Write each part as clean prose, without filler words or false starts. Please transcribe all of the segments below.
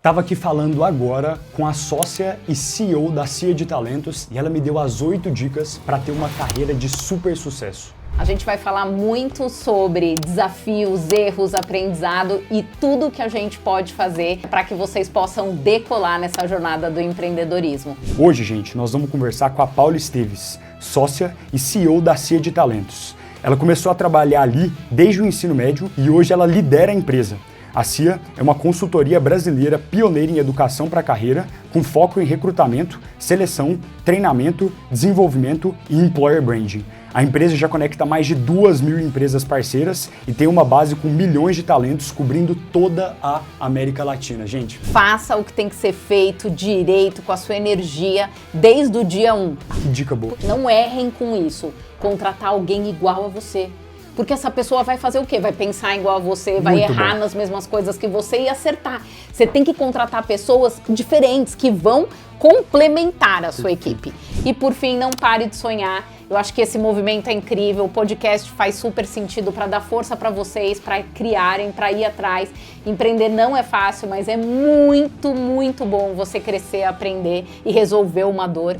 Estava aqui falando agora com a sócia e CEO da CIA de Talentos e ela me deu as 8 dicas para ter uma carreira de super sucesso. A gente vai falar muito sobre desafios, erros, aprendizado e tudo que a gente pode fazer para que vocês possam decolar nessa jornada do empreendedorismo. Hoje, gente, nós vamos conversar com a Paula Esteves, sócia e CEO da CIA de Talentos. Ela começou a trabalhar ali desde o ensino médio e hoje ela lidera a empresa. A CIA é uma consultoria brasileira pioneira em educação para a carreira, com foco em recrutamento, seleção, treinamento, desenvolvimento e employer branding. A empresa já conecta mais de 2.000 empresas parceiras e tem uma base com milhões de talentos cobrindo toda a América Latina. Gente, faça o que tem que ser feito direito, com a sua energia, desde o dia 1. Que dica boa. Não errem com isso. Contratar alguém igual a você. Porque essa pessoa vai fazer o quê? Vai pensar igual a você, vai errar nas mesmas coisas que você e acertar. Você tem que contratar pessoas diferentes que vão complementar a sua equipe. E por fim, não pare de sonhar. Eu acho que esse movimento é incrível, o podcast faz super sentido para dar força para vocês, para criarem, para ir atrás. Empreender não é fácil, mas é muito, muito bom você crescer, aprender e resolver uma dor.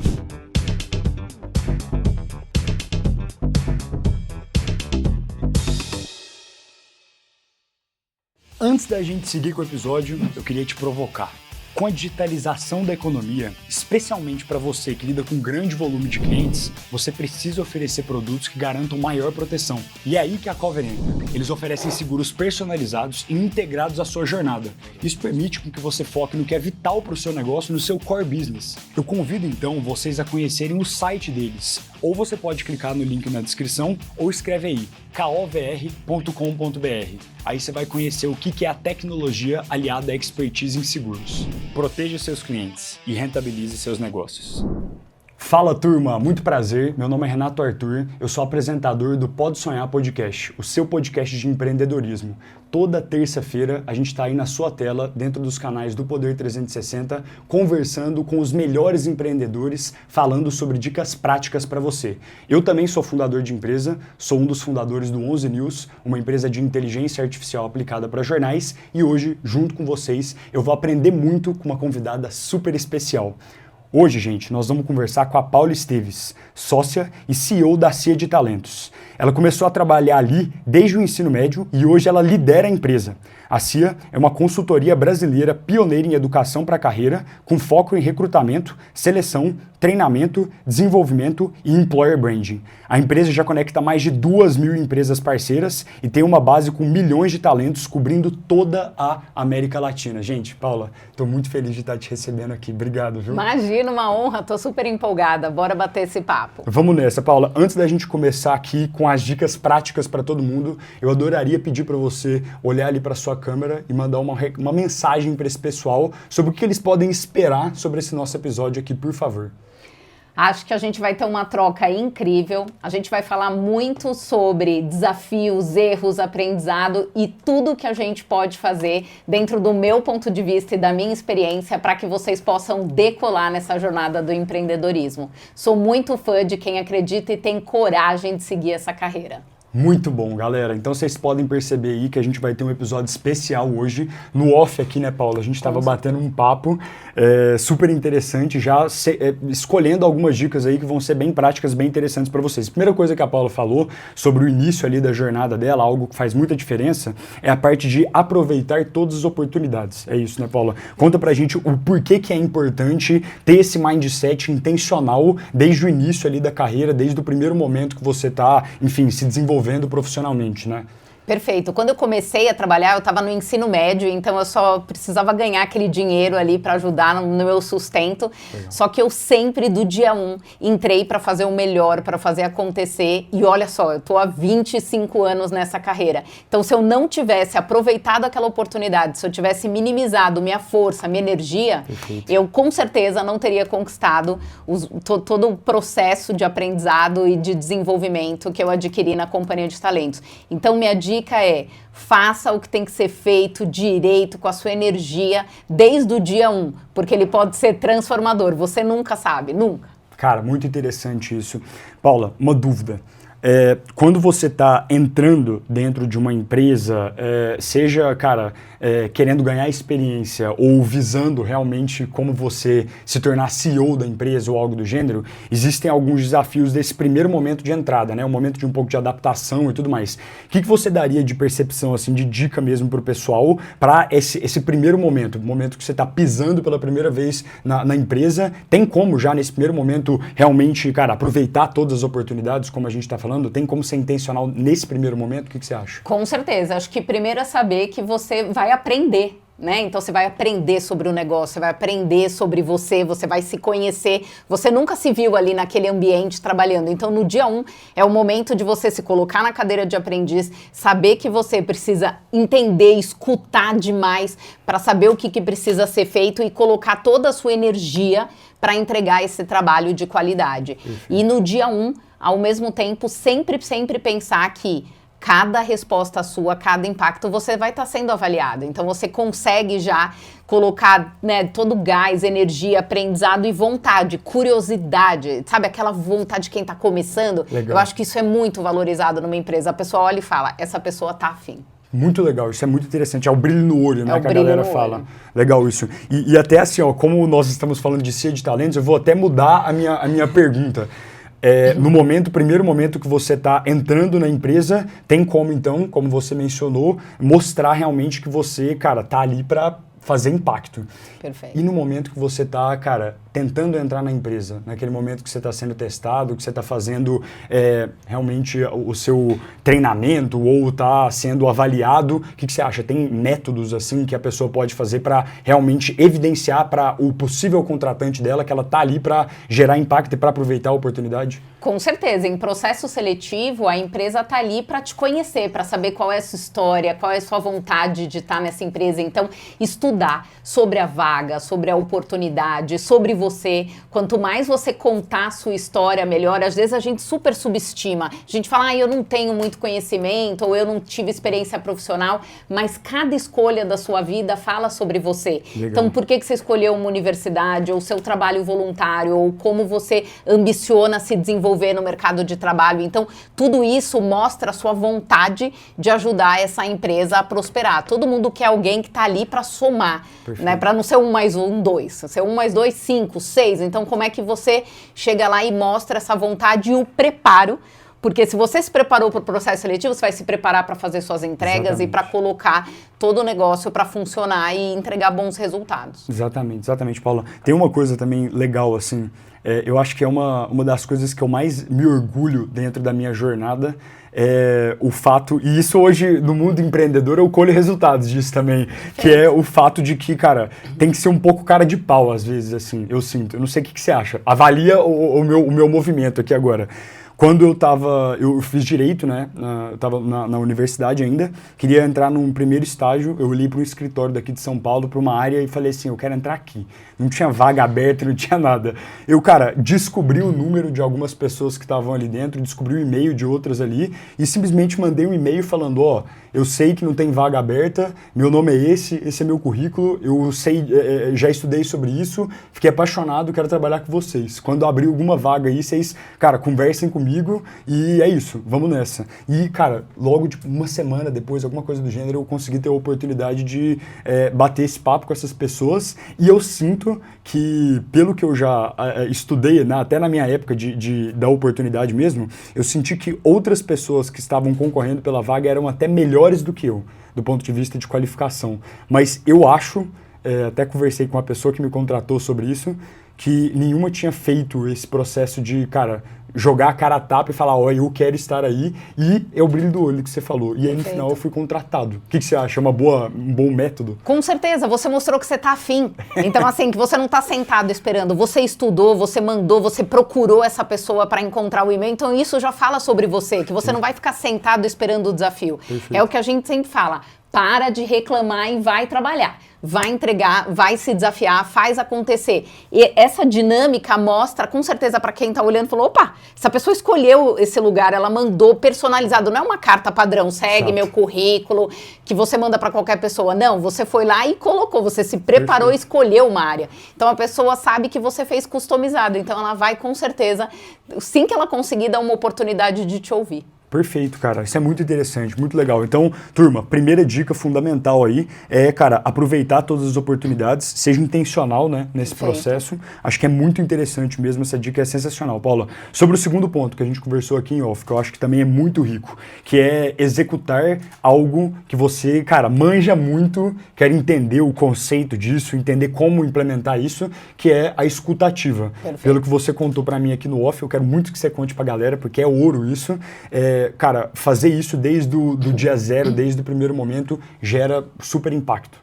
Antes da gente seguir com o episódio, eu queria te provocar. Com a digitalização da economia, especialmente para você que lida com um grande volume de clientes, você precisa oferecer produtos que garantam maior proteção. E é aí que a Cover entra. Eles oferecem seguros personalizados e integrados à sua jornada. Isso permite com que você foque no que é vital para o seu negócio, no seu core business. Eu convido então vocês a conhecerem o site deles. Ou você pode clicar no link na descrição ou escreve aí kovr.com.br. Aí você vai conhecer o que é a tecnologia aliada à expertise em seguros. Proteja seus clientes e rentabilize seus negócios. Fala turma, muito prazer, meu nome é Renato Arthur, eu sou apresentador do Pode Sonhar Podcast, o seu podcast de empreendedorismo. Toda terça-feira a gente está aí na sua tela, dentro dos canais do Poder 360, conversando com os melhores empreendedores, falando sobre dicas práticas para você. Eu também sou fundador de empresa, sou um dos fundadores do 11 News, uma empresa de inteligência artificial aplicada para jornais, e hoje, junto com vocês, eu vou aprender muito com uma convidada super especial. Hoje, gente, nós vamos conversar com a Paula Esteves, sócia e CEO da CIA de Talentos. Ela começou a trabalhar ali desde o ensino médio e hoje ela lidera a empresa. A CIA é uma consultoria brasileira pioneira em educação para a carreira, com foco em recrutamento, seleção, treinamento, desenvolvimento e employer branding. A empresa já conecta mais de 2.000 empresas parceiras e tem uma base com milhões de talentos cobrindo toda a América Latina. Gente, Paula, estou muito feliz de estar te recebendo aqui. Obrigado, viu? Imagina, uma honra, tô super empolgada. Bora bater esse papo. Vamos nessa, Paula. Antes da gente começar aqui com as dicas práticas para todo mundo, eu adoraria pedir para você olhar ali para sua câmera e mandar uma mensagem para esse pessoal sobre o que eles podem esperar sobre esse nosso episódio aqui, por favor. Acho que a gente vai ter uma troca incrível, a gente vai falar muito sobre desafios, erros, aprendizado e tudo que a gente pode fazer dentro do meu ponto de vista e da minha experiência para que vocês possam decolar nessa jornada do empreendedorismo. Sou muito fã de quem acredita e tem coragem de seguir essa carreira. Muito bom, galera. Então vocês podem perceber aí que a gente vai ter um episódio especial hoje, no off aqui, né, Paula? A gente estava batendo um papo super interessante, já escolhendo algumas dicas aí que vão ser bem práticas, bem interessantes para vocês. A primeira coisa que a Paula falou sobre o início ali da jornada dela, algo que faz muita diferença, é a parte de aproveitar todas as oportunidades. É isso, né, Paula? Conta pra gente o porquê que é importante ter esse mindset intencional desde o início ali da carreira, desde o primeiro momento que você tá, enfim, se desenvolvendo profissionalmente, né? Perfeito. Quando eu comecei a trabalhar, eu estava no ensino médio, então eu só precisava ganhar aquele dinheiro ali para ajudar no meu sustento. Legal. Só que eu sempre, do dia 1, entrei para fazer o melhor, para fazer acontecer. E olha só, eu estou há 25 anos nessa carreira. Então, se eu não tivesse aproveitado aquela oportunidade, se eu tivesse minimizado minha força, minha energia, perfeito, eu com certeza não teria conquistado todo o processo de aprendizado e de desenvolvimento que eu adquiri na Companhia de Talentos. Então, minha dica é: faça o que tem que ser feito direito, com a sua energia, desde o dia 1, porque ele pode ser transformador. Você nunca sabe, nunca. Cara, muito interessante isso. Paula, uma dúvida. Quando você está entrando dentro de uma empresa, seja, cara, querendo ganhar experiência ou visando realmente como você se tornar CEO da empresa ou algo do gênero, existem alguns desafios desse primeiro momento de entrada, né? Um momento de um pouco de adaptação e tudo mais. O que você daria de percepção, assim, de dica mesmo para o pessoal para esse primeiro momento, o momento que você está pisando pela primeira vez na empresa? Tem como já nesse primeiro momento realmente, cara, aproveitar todas as oportunidades, como a gente está falando? Tem como ser intencional nesse primeiro momento? O que você acha? Com certeza. Acho que primeiro é saber que você vai aprender, né? Então você vai aprender sobre o negócio, você vai aprender sobre você vai se conhecer. Você nunca se viu ali naquele ambiente trabalhando. Então no dia 1 é o momento de você se colocar na cadeira de aprendiz, saber que você precisa entender, escutar demais para saber o que precisa ser feito e colocar toda a sua energia para entregar esse trabalho de qualidade. E no dia 1, ao mesmo tempo, sempre pensar que cada resposta sua, cada impacto, você vai estar sendo avaliado. Então, você consegue já colocar, né, todo gás, energia, aprendizado e vontade, curiosidade, sabe? Aquela vontade de quem está começando. Legal. Eu acho que isso é muito valorizado numa empresa. A pessoa olha e fala, essa pessoa tá afim. Muito legal, isso é muito interessante, é o brilho no olho, né, É o que a brilho galera no fala. olho. Legal isso. E até assim, ó, como nós estamos falando de CIA de talentos, eu vou até mudar a minha pergunta. No primeiro momento que você está entrando na empresa, tem como então, como você mencionou, mostrar realmente que você, cara, tá ali para fazer impacto. Perfeito. E no momento que você está, cara, tentando entrar na empresa, naquele momento que você está sendo testado, que você está fazendo realmente o seu treinamento ou está sendo avaliado, o que você acha? Tem métodos assim que a pessoa pode fazer para realmente evidenciar para o possível contratante dela que ela está ali para gerar impacto e para aproveitar a oportunidade? Com certeza, em processo seletivo, a empresa está ali para te conhecer, para saber qual é a sua história, qual é a sua vontade de estar nessa empresa. Então, estudar sobre a vaga, sobre a oportunidade, sobre você. Quanto mais você contar a sua história, melhor. Às vezes a gente super subestima. A gente fala, eu não tenho muito conhecimento ou eu não tive experiência profissional, mas cada escolha da sua vida fala sobre você. Legal. Então, por que você escolheu uma universidade ou seu trabalho voluntário ou como você ambiciona se desenvolver no mercado de trabalho? Então, tudo isso mostra a sua vontade de ajudar essa empresa a prosperar. Todo mundo quer alguém que está ali para somar, né? Para não ser 1 mais 1, 2. Ser 1 mais 2, 5, 6. Então, como é que você chega lá e mostra essa vontade e o preparo? Porque se você se preparou para o processo seletivo, você vai se preparar para fazer suas entregas. Exatamente. E para colocar todo o negócio para funcionar e entregar bons resultados. Exatamente, Paula. Tem uma coisa também legal, assim, eu acho que é uma das coisas que eu mais me orgulho dentro da minha jornada, o fato, e isso hoje no mundo empreendedor eu colho resultados disso também, que é o fato de que, cara, tem que ser um pouco cara de pau às vezes, assim, eu sinto. Eu não sei o que você acha. Avalia o meu movimento aqui agora. Quando eu fiz direito, né, eu estava na universidade ainda, queria entrar num primeiro estágio, eu olhei para um escritório daqui de São Paulo, para uma área e falei assim, eu quero entrar aqui. Não tinha vaga aberta, não tinha nada. Eu, cara, descobri o número de algumas pessoas que estavam ali dentro, descobri o e-mail de outras ali e simplesmente mandei um e-mail falando, eu sei que não tem vaga aberta, meu nome é esse é meu currículo, eu sei, já estudei sobre isso, fiquei apaixonado, quero trabalhar com vocês. Quando abrir alguma vaga aí, vocês, cara, conversem comigo e é isso, vamos nessa. E, cara, logo, tipo, uma semana depois, alguma coisa do gênero, eu consegui ter a oportunidade de bater esse papo com essas pessoas e eu sinto que, pelo que eu já estudei, né, até na minha época da oportunidade mesmo, eu senti que outras pessoas que estavam concorrendo pela vaga eram até melhores do que eu, do ponto de vista de qualificação. Mas eu acho, até conversei com uma pessoa que me contratou sobre isso, que nenhuma tinha feito esse processo de, cara, jogar a cara a tapa e falar, eu quero estar aí, e é o brilho do olho que você falou. E aí, no final, eu fui contratado. O que você acha? É um bom método? Com certeza, você mostrou que você tá afim. Então, assim, que você não tá sentado esperando. Você estudou, você mandou, você procurou essa pessoa para encontrar o e-mail. Então, isso já fala sobre você, que você não vai ficar sentado esperando o desafio. Perfeito. É o que a gente sempre fala. para de reclamar e vai trabalhar. Vai entregar, vai se desafiar, faz acontecer. E essa dinâmica mostra, com certeza, para quem está olhando, falou, opa, essa pessoa escolheu esse lugar, ela mandou personalizado, não é uma carta padrão, segue meu currículo, que você manda para qualquer pessoa. Não, você foi lá e colocou, você se preparou e escolheu uma área. Então a pessoa sabe que você fez customizado, então ela vai, com certeza, sim que ela conseguir dar uma oportunidade de te ouvir. Perfeito, cara. Isso é muito interessante, muito legal. Então, turma, primeira dica fundamental aí é, cara, aproveitar todas as oportunidades, seja intencional, né, nesse processo. Acho que é muito interessante mesmo, essa dica é sensacional. Paula, sobre o segundo ponto que a gente conversou aqui em off, que eu acho que também é muito rico, que é executar algo que você, cara, manja muito, quer entender o conceito disso, entender como implementar isso, que é a escuta ativa. Perfeito. Pelo que você contou pra mim aqui no off, eu quero muito que você conte pra galera, porque é ouro isso. Cara, fazer isso desde o dia zero, desde o primeiro momento, gera super impacto.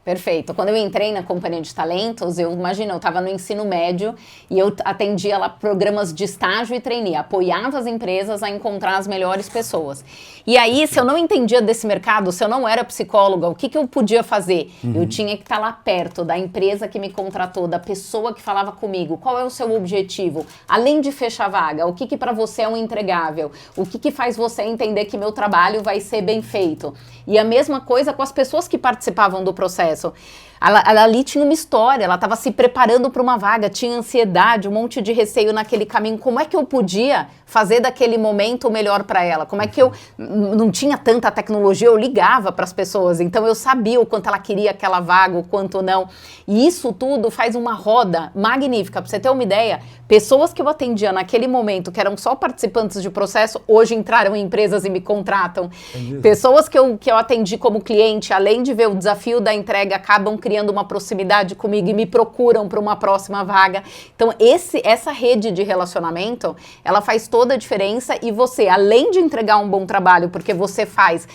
Perfeito. Quando eu entrei na companhia de talentos, eu estava no ensino médio e eu atendia lá programas de estágio e trainee, apoiava as empresas a encontrar as melhores pessoas. E aí, se eu não entendia desse mercado, se eu não era psicóloga, o que eu podia fazer? Eu tinha que estar lá perto da empresa que me contratou, da pessoa que falava comigo. Qual é o seu objetivo? Além de fechar vaga, o que para você é um entregável? O que faz você entender que meu trabalho vai ser bem feito? E a mesma coisa com as pessoas que participavam do processo. Ela ali tinha uma história, ela estava se preparando para uma vaga, tinha ansiedade, um monte de receio naquele caminho. Como é que eu podia fazer daquele momento o melhor para ela? Como é que eu não tinha tanta tecnologia, eu ligava para as pessoas, então eu sabia o quanto ela queria aquela vaga, o quanto não. E isso tudo faz uma roda magnífica. Para você ter uma ideia, pessoas que eu atendia naquele momento, que eram só participantes de processo, hoje entraram em empresas e me contratam. Pessoas que eu atendi como cliente, além de ver o desafio da entrega, acabam criando uma proximidade comigo e me procuram para uma próxima vaga. Então, essa rede de relacionamento, ela faz toda a diferença e você, além de entregar um bom trabalho, porque você faz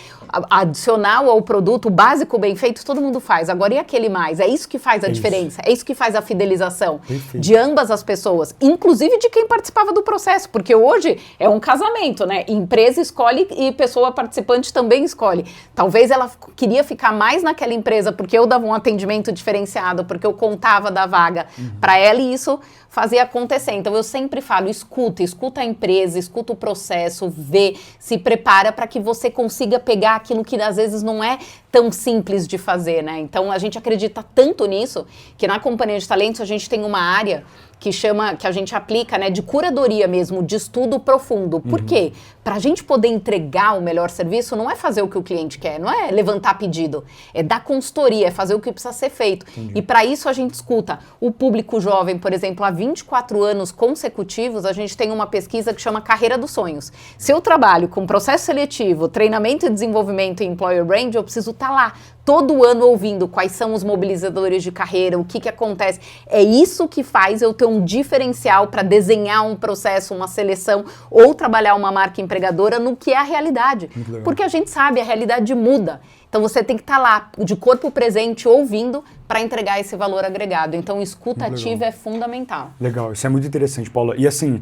adicional ao produto, o básico bem feito, todo mundo faz. Agora, e aquele mais? É isso que faz a diferença. É isso que faz a fidelização de ambas as pessoas, inclusive de quem participava do processo, porque hoje é um casamento, né? Empresa escolhe e pessoa participante também escolhe. Talvez ela queria ficar mais naquela empresa porque eu dava um atendimento diferenciado, porque eu contava da vaga para ela e isso fazia acontecer. Então eu sempre falo, escuta a empresa, escuta o processo, vê, se prepara para que você consiga pegar aquilo que às vezes não é tão simples de fazer, né? Então a gente acredita tanto nisso que na companhia de talentos a gente tem uma área que a gente aplica, né, de curadoria mesmo, de estudo profundo. Por quê? Para a gente poder entregar o melhor serviço, não é fazer o que o cliente quer, não é levantar pedido, é dar consultoria, é fazer o que precisa ser feito. E para isso a gente escuta o público jovem, por exemplo, há 24 anos consecutivos, a gente tem uma pesquisa que chama Carreira dos Sonhos. Se eu trabalho com processo seletivo, treinamento e desenvolvimento e employer brand, eu preciso estar lá todo ano ouvindo quais são os mobilizadores de carreira, o que acontece. É isso que faz eu ter um diferencial para desenhar um processo, uma seleção ou trabalhar uma marca empregadora no que é a realidade. Porque a gente sabe, a realidade muda. Então você tem que estar lá, de corpo presente, ouvindo, para entregar esse valor agregado. Então, escuta ativa é fundamental. Legal, isso é muito interessante, Paula. E assim,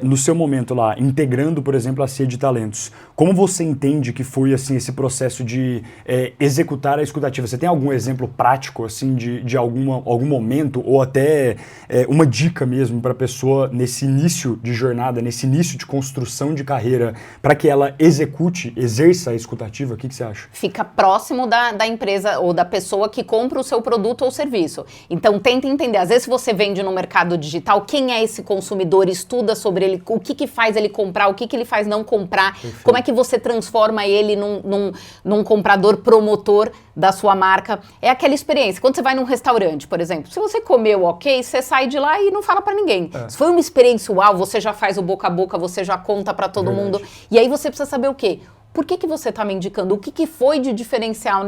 no seu momento lá, integrando, por exemplo, a CIA de Talentos, como você entende que foi assim, esse processo de executar a escuta ativa? Você tem algum exemplo prático assim, de algum momento, ou até uma dica mesmo para a pessoa nesse início de jornada, nesse início de construção de carreira, para que ela exerça a escuta ativa? O que você acha? Fica próximo da empresa ou da pessoa que compra o seu produto ou serviço. Então, tenta entender. Às vezes, se você vende no mercado digital, quem é esse consumidor? Estuda sobre ele, o que faz ele comprar, o que ele faz não comprar, Perfeito. Como é que você transforma ele num comprador promotor da sua marca. É aquela experiência. Quando você vai num restaurante, por exemplo, se você comeu ok, você sai de lá e não fala pra ninguém. Se foi uma experiência uau, você já faz o boca a boca, você já conta pra todo mundo. E aí você precisa saber o quê? Por que você está me indicando? O que foi de diferencial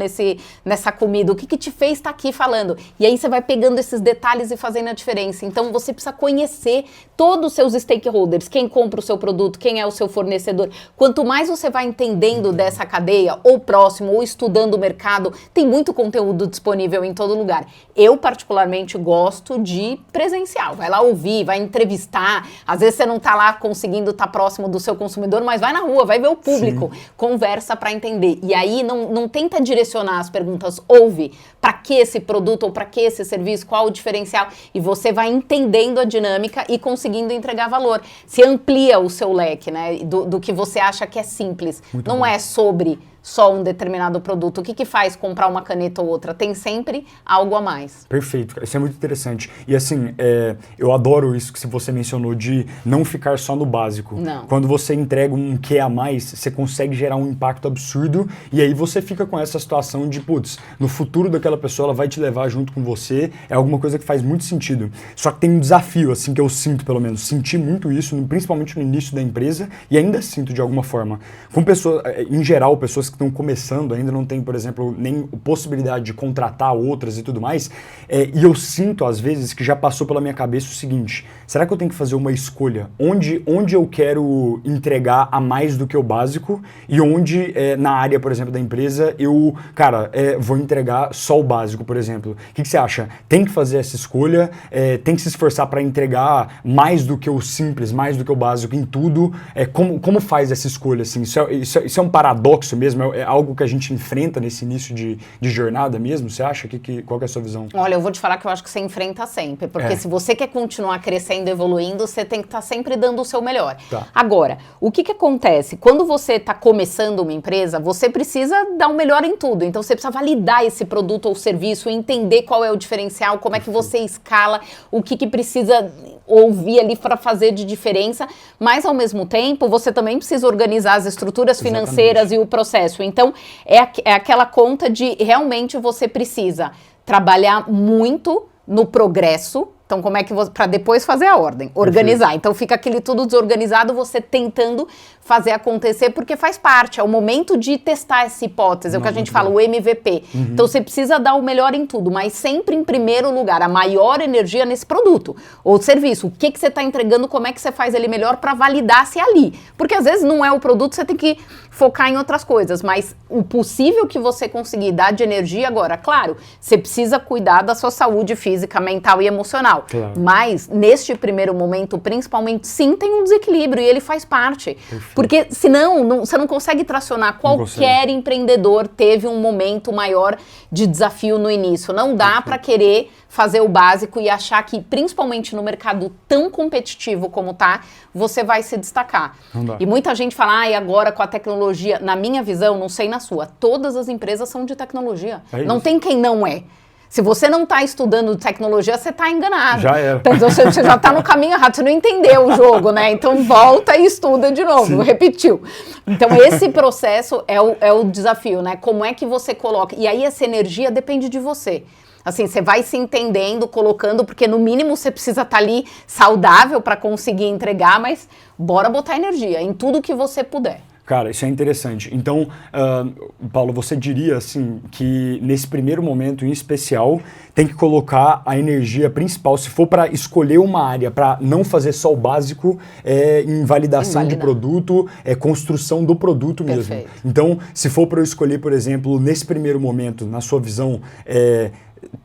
nessa comida? O que te fez estar aqui falando? E aí você vai pegando esses detalhes e fazendo a diferença. Então você precisa conhecer todos os seus stakeholders, quem compra o seu produto, quem é o seu fornecedor. Quanto mais você vai entendendo dessa cadeia, ou próximo, ou estudando o mercado, tem muito conteúdo disponível em todo lugar. Eu particularmente gosto de presencial. Vai lá ouvir, vai entrevistar. Às vezes você não está lá conseguindo estar próximo do seu consumidor, mas vai na rua, vai ver o público. Sim. conversa para entender. E aí não tenta direcionar as perguntas, ouve para que esse produto ou para que esse serviço, qual o diferencial, e você vai entendendo a dinâmica e conseguindo entregar valor. Se amplia o seu leque, né, do que você acha que é simples. Muito não bom. é sobre só um determinado produto. O que faz comprar uma caneta ou outra? Tem sempre algo a mais. Perfeito, isso é muito interessante. E assim, eu adoro isso que você mencionou de não ficar só no básico. Não. Quando você entrega um quê a mais, você consegue gerar um impacto absurdo e aí você fica com essa situação de, putz, no futuro daquela pessoa ela vai te levar junto com você, é alguma coisa que faz muito sentido. Só que tem um desafio, assim, que eu sinto pelo menos, senti muito isso, principalmente no início da empresa e ainda sinto de alguma forma. Com pessoas, em geral, pessoas que estão começando, ainda não tem, por exemplo, nem possibilidade de contratar outras e tudo mais, e eu sinto, às vezes, que já passou pela minha cabeça o seguinte, será que eu tenho que fazer uma escolha? Onde eu quero entregar a mais do que o básico e onde, na área, por exemplo, da empresa, eu, vou entregar só o básico, por exemplo. O que você acha? Tem que fazer essa escolha? Tem que se esforçar para entregar mais do que o simples, mais do que o básico em tudo? Como faz essa escolha? Assim? Isso é um paradoxo mesmo? É algo que a gente enfrenta nesse início de jornada mesmo? Você acha? Qual que é a sua visão? Olha, eu vou te falar que eu acho que você enfrenta sempre, porque se você quer continuar crescendo, evoluindo, você tem que estar sempre dando o seu melhor. Tá. Agora, o que acontece? Quando você está começando uma empresa, você precisa dar o melhor em tudo. Então, você precisa validar esse produto ou serviço, entender qual é o diferencial, como é que você escala, o que precisa ouvir ali para fazer de diferença, mas, ao mesmo tempo, você também precisa organizar as estruturas financeiras e o processo. Então, é aquela conta de realmente você precisa trabalhar muito no progresso. Então, como é que você... Para depois fazer a ordem, organizar. Perfeito. Então, fica aquele tudo desorganizado, você tentando fazer acontecer, porque faz parte. É o momento de testar essa hipótese, é o que a gente fala, o MVP. Uhum. Então, você precisa dar o melhor em tudo, mas sempre em primeiro lugar, a maior energia nesse produto ou serviço. O que você está entregando, como é que você faz ele melhor para validar se é ali. Porque, às vezes, não é o produto, você tem que focar em outras coisas, mas o possível que você conseguir dar de energia agora, claro, você precisa cuidar da sua saúde física, mental e emocional. Claro. Mas, neste primeiro momento, principalmente, sim, tem um desequilíbrio e ele faz parte. Perfeito. Porque, senão, você não consegue tracionar. Qualquer empreendedor teve um momento maior de desafio no início. Não dá para querer fazer o básico e achar que, principalmente no mercado tão competitivo como tá, você vai se destacar. E muita gente fala, e agora com a tecnologia, na minha visão, não sei na sua, todas as empresas são de tecnologia. Não tem quem não é. Se você não está estudando tecnologia, você está enganado. Já era. Então, você já está no caminho errado, você não entendeu o jogo, né? Então, volta e estuda de novo, Sim. Repetiu. Então, esse processo é o desafio, né? Como é que você coloca... E aí, essa energia depende de você. Assim, você vai se entendendo, colocando, porque no mínimo você precisa estar ali saudável para conseguir entregar, mas bora botar energia em tudo que você puder. Cara, isso é interessante. Então, Paulo, você diria assim que nesse primeiro momento em especial tem que colocar a energia principal, se for para escolher uma área, para não fazer só o básico, em validação de produto, construção do produto mesmo. Perfeito. Então, se for para eu escolher, por exemplo, nesse primeiro momento, na sua visão,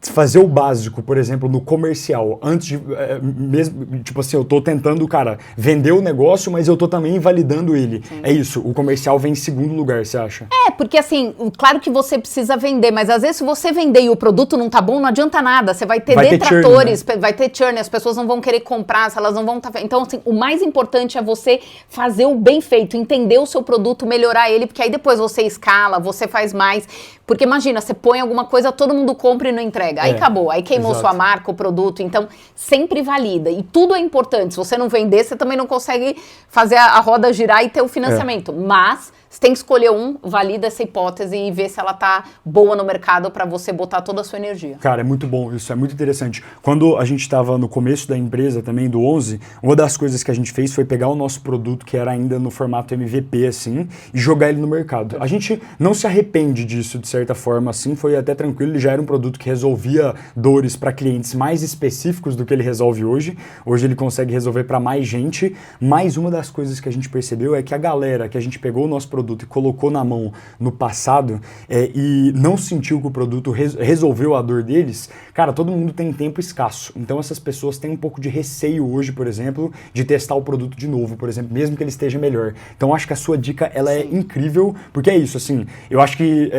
fazer o básico, por exemplo, no comercial, antes de, mesmo, tipo assim, eu tô tentando, vender o negócio, mas eu tô também validando ele. Sim. É isso, o comercial vem em segundo lugar, você acha? Porque assim, claro que você precisa vender, mas às vezes se você vender e o produto não tá bom, não adianta nada, você vai ter detratores, churn, né? Vai ter churn, as pessoas não vão querer comprar, elas não vão Então, assim, o mais importante é você fazer o bem feito, entender o seu produto, melhorar ele, porque aí depois você escala, você faz mais. Porque imagina, você põe alguma coisa, todo mundo compra e não entrega. Aí acabou, aí queimou sua marca, o produto. Então, sempre valida. E tudo é importante. Se você não vender, você também não consegue fazer a roda girar e ter o financiamento. Mas você tem que escolher valida essa hipótese e ver se ela tá boa no mercado para você botar toda a sua energia. Cara, é muito bom, isso é muito interessante. Quando a gente estava no começo da empresa também, do 11, uma das coisas que a gente fez foi pegar o nosso produto, que era ainda no formato MVP, assim, e jogar ele no mercado. A gente não se arrepende disso, de certa forma, assim, foi até tranquilo, ele já era um produto que resolvia dores para clientes mais específicos do que ele resolve hoje. Hoje ele consegue resolver para mais gente, mas uma das coisas que a gente percebeu é que a galera que a gente pegou o nosso produto e colocou na mão no passado e não sentiu que o produto resolveu a dor deles, cara, todo mundo tem tempo escasso. Então essas pessoas têm um pouco de receio hoje, por exemplo, de testar o produto de novo, por exemplo, mesmo que ele esteja melhor. Então acho que a sua dica, ela é incrível, porque é isso, assim, eu acho que,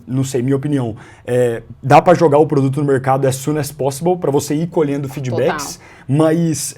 não sei, minha opinião, dá para jogar o produto no mercado as soon as possible, para você ir colhendo feedbacks, mas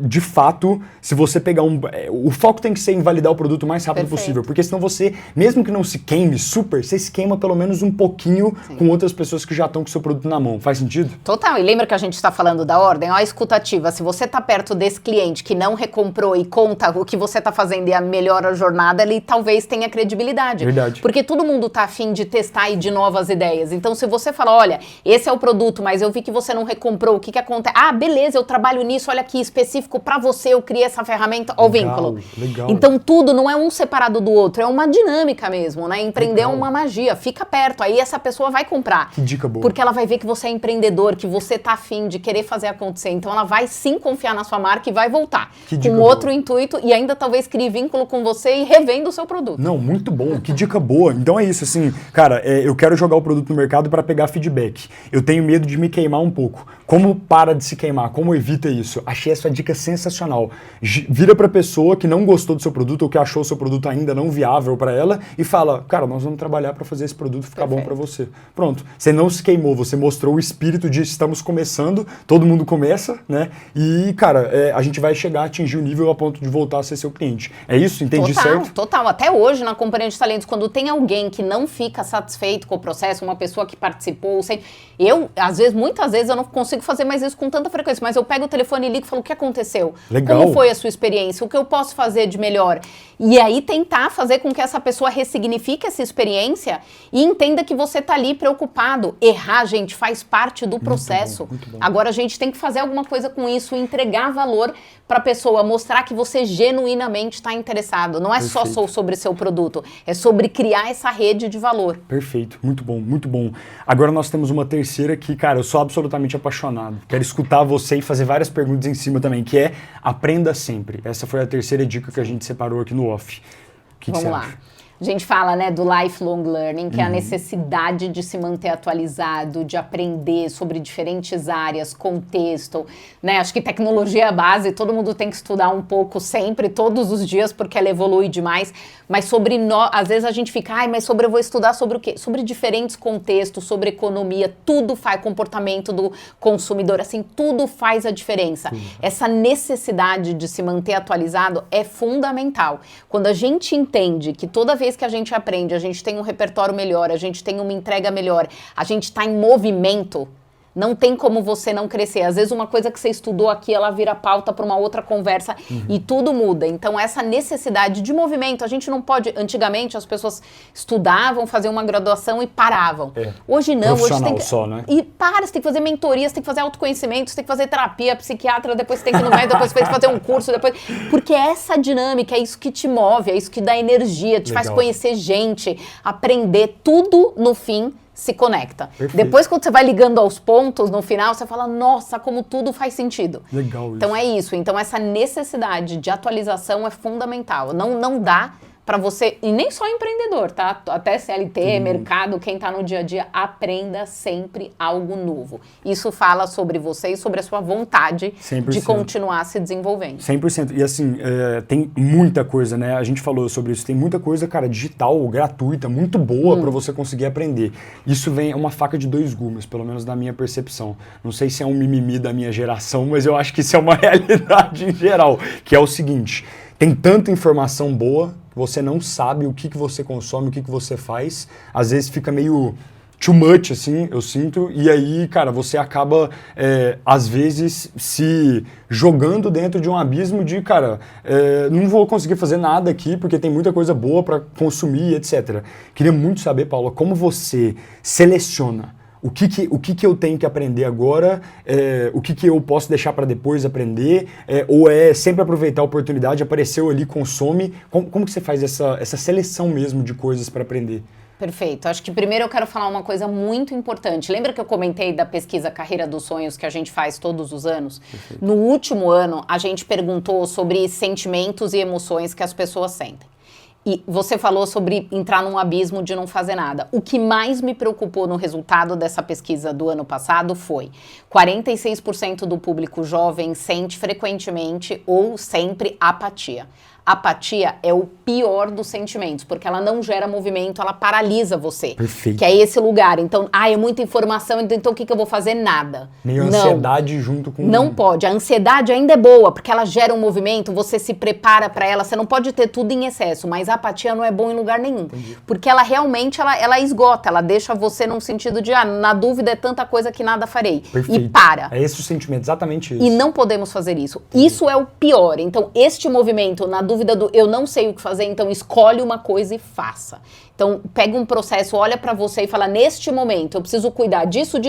de fato, se você pegar o foco tem que ser em validar o produto o mais rápido possível, porque senão você, mesmo que não se queime super, você se queima pelo menos um pouquinho com outras pessoas que já estão com o seu produto na mão. Faz sentido? Total, e lembra que a gente está falando da ordem? Ó, a escutativa, se você está perto desse cliente que não recomprou e conta o que você está fazendo e melhora a jornada, ele talvez tenha credibilidade. Verdade. Porque todo mundo está afim de testar e de novas ideias. Então, se você fala, olha, esse é o produto, mas eu vi que você não recomprou, o que acontece? Ah, beleza, eu trabalho nisso, olha aqui, específico para você, eu criei essa ferramenta, ó o vínculo. Legal. Então, tudo não é um separado do outro, é uma dinâmica mesmo, né? Empreender é uma magia, fica perto, aí essa pessoa vai comprar. Que dica boa. Porque ela vai ver que você é empreendedor, que você tá afim de querer fazer acontecer. Então, ela vai sim confiar na sua marca e vai voltar. Com outro intuito e ainda talvez crie vínculo com você e revenda o seu produto. Não, muito bom, que dica boa. Então é isso, assim, cara, eu quero jogar o produto no mercado para pegar feedback. Eu tenho medo de me queimar um pouco. Como para de se queimar? Como evita isso? Achei essa dica sensacional. Vira para a pessoa que não gostou do seu produto ou que achou o seu produto ainda não viável para ela e fala, cara, nós vamos trabalhar para fazer esse produto ficar bom para você. Pronto. Você não se queimou, você mostrou o espírito de estamos começando, todo mundo começa, né? E, cara, a gente vai chegar a atingir o nível a ponto de voltar a ser seu cliente. É isso? Entendi certo? Total. Até hoje, na Companhia de Talentos, quando tem alguém que não fica satisfeito com o processo, uma pessoa que participou, muitas vezes eu não consigo fazer mais isso com tanta frequência, mas eu pego o telefone e ligo e falo, o que aconteceu? Legal. Como foi a sua experiência? O que eu posso fazer de melhor? E aí tentar fazer com que essa pessoa ressignifique essa experiência e entenda que você tá ali preocupado. Errar, gente, faz parte do processo. Muito bom. Agora a gente tem que fazer alguma coisa com isso, entregar valor para a pessoa, mostrar que você genuinamente está interessado. Não é só sobre seu produto, é sobre criar essa rede de valor. Perfeito, muito bom, muito bom. Agora nós temos uma terceira que, cara, eu sou absolutamente apaixonado. Quero escutar você e fazer várias perguntas em cima também, que é aprenda sempre. Essa foi a terceira dica que a gente separou aqui no off. O que você acha? A gente fala, né, do lifelong learning, que é a necessidade de se manter atualizado, de aprender sobre diferentes áreas, contexto, né? Acho que tecnologia é a base, todo mundo tem que estudar um pouco sempre, todos os dias, porque ela evolui demais. Mas às vezes a gente fica, mas eu vou estudar sobre o quê? Sobre diferentes contextos, sobre economia, tudo faz, comportamento do consumidor, assim, tudo faz a diferença. Essa necessidade de se manter atualizado é fundamental. Quando a gente entende que toda vez que a gente aprende, a gente tem um repertório melhor, a gente tem uma entrega melhor, a gente está em movimento, não tem como você não crescer. Às vezes uma coisa que você estudou aqui, ela vira pauta para uma outra conversa e tudo muda. Então essa necessidade de movimento, a gente não pode... Antigamente as pessoas estudavam, faziam uma graduação e paravam. Hoje não. Profissional hoje tem que, só, né? E você tem que fazer mentoria, você tem que fazer autoconhecimento, você tem que fazer terapia, psiquiatra, depois você tem que ir no médico, depois você tem que fazer um curso, depois... Porque essa dinâmica, é isso que te move, é isso que dá energia, te faz conhecer gente, aprender, tudo no fim se conecta. Perfeito. Depois, quando você vai ligando aos pontos, no final, você fala, nossa, como tudo faz sentido. Legal isso. Então é isso. Então essa necessidade de atualização é fundamental. Não dá para você, e nem só empreendedor, tá? Até CLT, mercado, quem tá no dia a dia, aprenda sempre algo novo. Isso fala sobre você e sobre a sua vontade 100%. De continuar se desenvolvendo. 100%. E assim, tem muita coisa, né? A gente falou sobre isso. Tem muita coisa, cara, digital, gratuita, muito boa para você conseguir aprender. Isso é uma faca de dois gumes, pelo menos na minha percepção. Não sei se é um mimimi da minha geração, mas eu acho que isso é uma realidade em geral, que é o seguinte: tem tanta informação boa, você não sabe o que você consome, o que você faz. Às vezes fica meio too much, assim, eu sinto. E aí, cara, você acaba, às vezes, se jogando dentro de um abismo de, cara, não vou conseguir fazer nada aqui porque tem muita coisa boa para consumir, etc. Queria muito saber, Paula, como você seleciona o que eu tenho que aprender agora, o que eu posso deixar para depois aprender, ou é sempre aproveitar a oportunidade, apareceu ali, consome. Como que você faz essa seleção mesmo de coisas para aprender? Perfeito. Acho que primeiro eu quero falar uma coisa muito importante. Lembra que eu comentei da pesquisa Carreira dos Sonhos que a gente faz todos os anos? Perfeito. No último ano, a gente perguntou sobre sentimentos e emoções que as pessoas sentem. E você falou sobre entrar num abismo de não fazer nada. O que mais me preocupou no resultado dessa pesquisa do ano passado foi 46% do público jovem sente frequentemente ou sempre apatia. Apatia é o pior dos sentimentos, porque ela não gera movimento, ela paralisa você. Perfeito. Que é esse lugar. Então, é muita informação, então o que eu vou fazer? Nada. Meio ansiedade junto com... Não pode. A ansiedade ainda é boa, porque ela gera um movimento, você se prepara para ela, você não pode ter tudo em excesso, mas a apatia não é bom em lugar nenhum. Entendi. Porque ela realmente, ela esgota, ela deixa você num sentido de, na dúvida é tanta coisa que nada farei. Perfeito. E para. É esse o sentimento, exatamente isso. E não podemos fazer isso. Isso é o pior. Então, este movimento, na dúvida do eu não sei o que fazer, então escolhe uma coisa e faça. Então, pega um processo, olha pra você e fala, neste momento, eu preciso cuidar disso.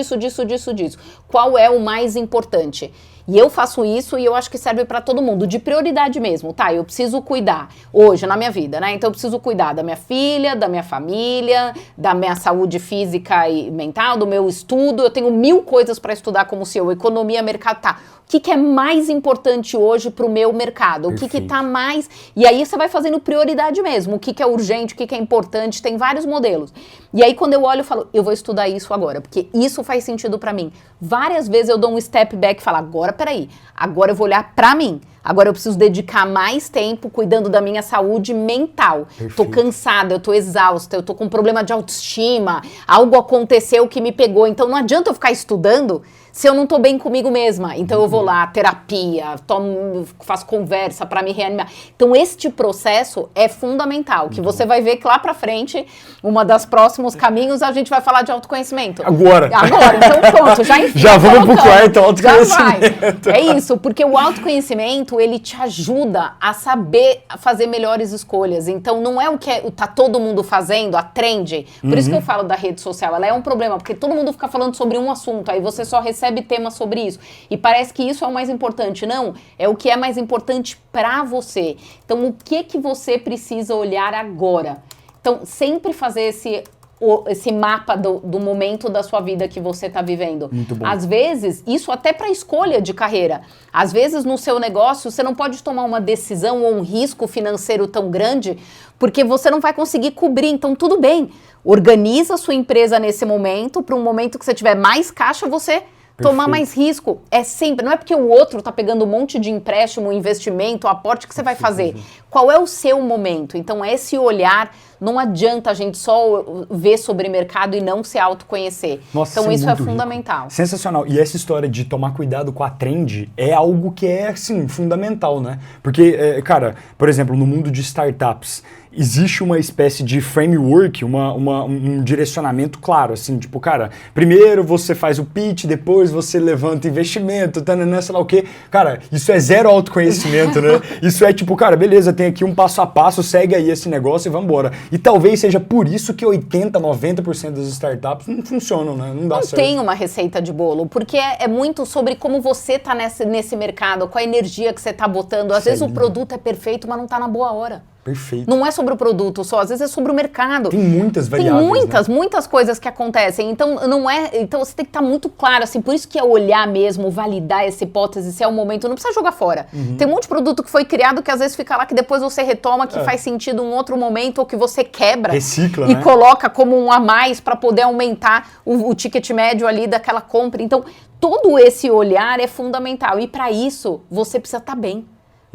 Qual é o mais importante? E eu faço isso e eu acho que serve pra todo mundo, de prioridade mesmo, tá? Eu preciso cuidar hoje, na minha vida, né? Então eu preciso cuidar da minha filha, da minha família, da minha saúde física e mental, do meu estudo. Eu tenho 1000 coisas pra estudar como CEO, economia, mercado, tá? O que é mais importante hoje pro meu mercado? O que tá mais... E aí você vai fazendo prioridade mesmo. O que é urgente, o que é importante, tem vários modelos. E aí quando eu olho, eu falo, eu vou estudar isso agora, porque isso faz sentido pra mim. Várias vezes eu dou um step back e falo, peraí, agora eu vou olhar pra mim. Agora eu preciso dedicar mais tempo cuidando da minha saúde mental. Perfeito. Tô cansada, eu tô exausta, eu tô com problema de autoestima, algo aconteceu que me pegou. Então não adianta eu ficar estudando se eu não tô bem comigo mesma. Então eu vou lá, terapia, faço conversa pra me reanimar. Então este processo é fundamental, que você vai ver que lá pra frente, uma das próximos caminhos, a gente vai falar de autoconhecimento. Agora, então pronto, já vamos pro quarto autoconhecimento. É isso, porque o autoconhecimento, ele te ajuda a saber fazer melhores escolhas. Então não é o que tá todo mundo fazendo, a trend. Por isso que eu falo da rede social, ela é um problema, porque todo mundo fica falando sobre um assunto, aí você só recebe temas sobre isso. E parece que isso é o mais importante. Não, é o que é mais importante pra você. Então, o que você precisa olhar agora? Então, sempre fazer esse mapa do momento da sua vida que você está vivendo. Muito bom. Às vezes, isso até para escolha de carreira. Às vezes, no seu negócio, você não pode tomar uma decisão ou um risco financeiro tão grande, porque você não vai conseguir cobrir. Então, tudo bem. Organiza a sua empresa nesse momento, para um momento que você tiver mais caixa, você tomar mais risco. É sempre, não é porque o outro tá pegando um monte de empréstimo, investimento, aporte que você vai fazer. Qual é o seu momento? Então, esse olhar, não adianta a gente só ver sobre mercado e não se autoconhecer. Nossa, então, isso é muito fundamental. Rico. Sensacional. E essa história de tomar cuidado com a trend é algo que é, assim, fundamental, né? Porque, cara, por exemplo, no mundo de startups, existe uma espécie de framework, um direcionamento claro, assim, tipo, cara, primeiro você faz o pitch, depois você levanta investimento, tananã, sei lá o quê. Cara, isso é zero autoconhecimento, né? Isso é tipo, cara, beleza, tem aqui um passo a passo, segue aí esse negócio e vambora. E talvez seja por isso que 80%, 90% das startups não funcionam, né? Não dá certo. Não tem uma receita de bolo, porque é muito sobre como você tá nesse mercado, qual a energia que você tá botando. Às vezes o produto é perfeito, mas não tá na boa hora. Perfeito. Não é sobre o produto só, às vezes é sobre o mercado. Tem muitas variáveis, Tem muitas coisas que acontecem. Então você tem que estar muito claro, assim, por isso que é olhar mesmo, validar essa hipótese, se é o momento, não precisa jogar fora. Tem um monte de produto que foi criado que às vezes fica lá, que depois você retoma, que faz sentido em um outro momento, ou que você quebra. Recicla, e né? coloca como um a mais para poder aumentar o ticket médio ali daquela compra. Então, todo esse olhar é fundamental. E para isso, você precisa estar bem.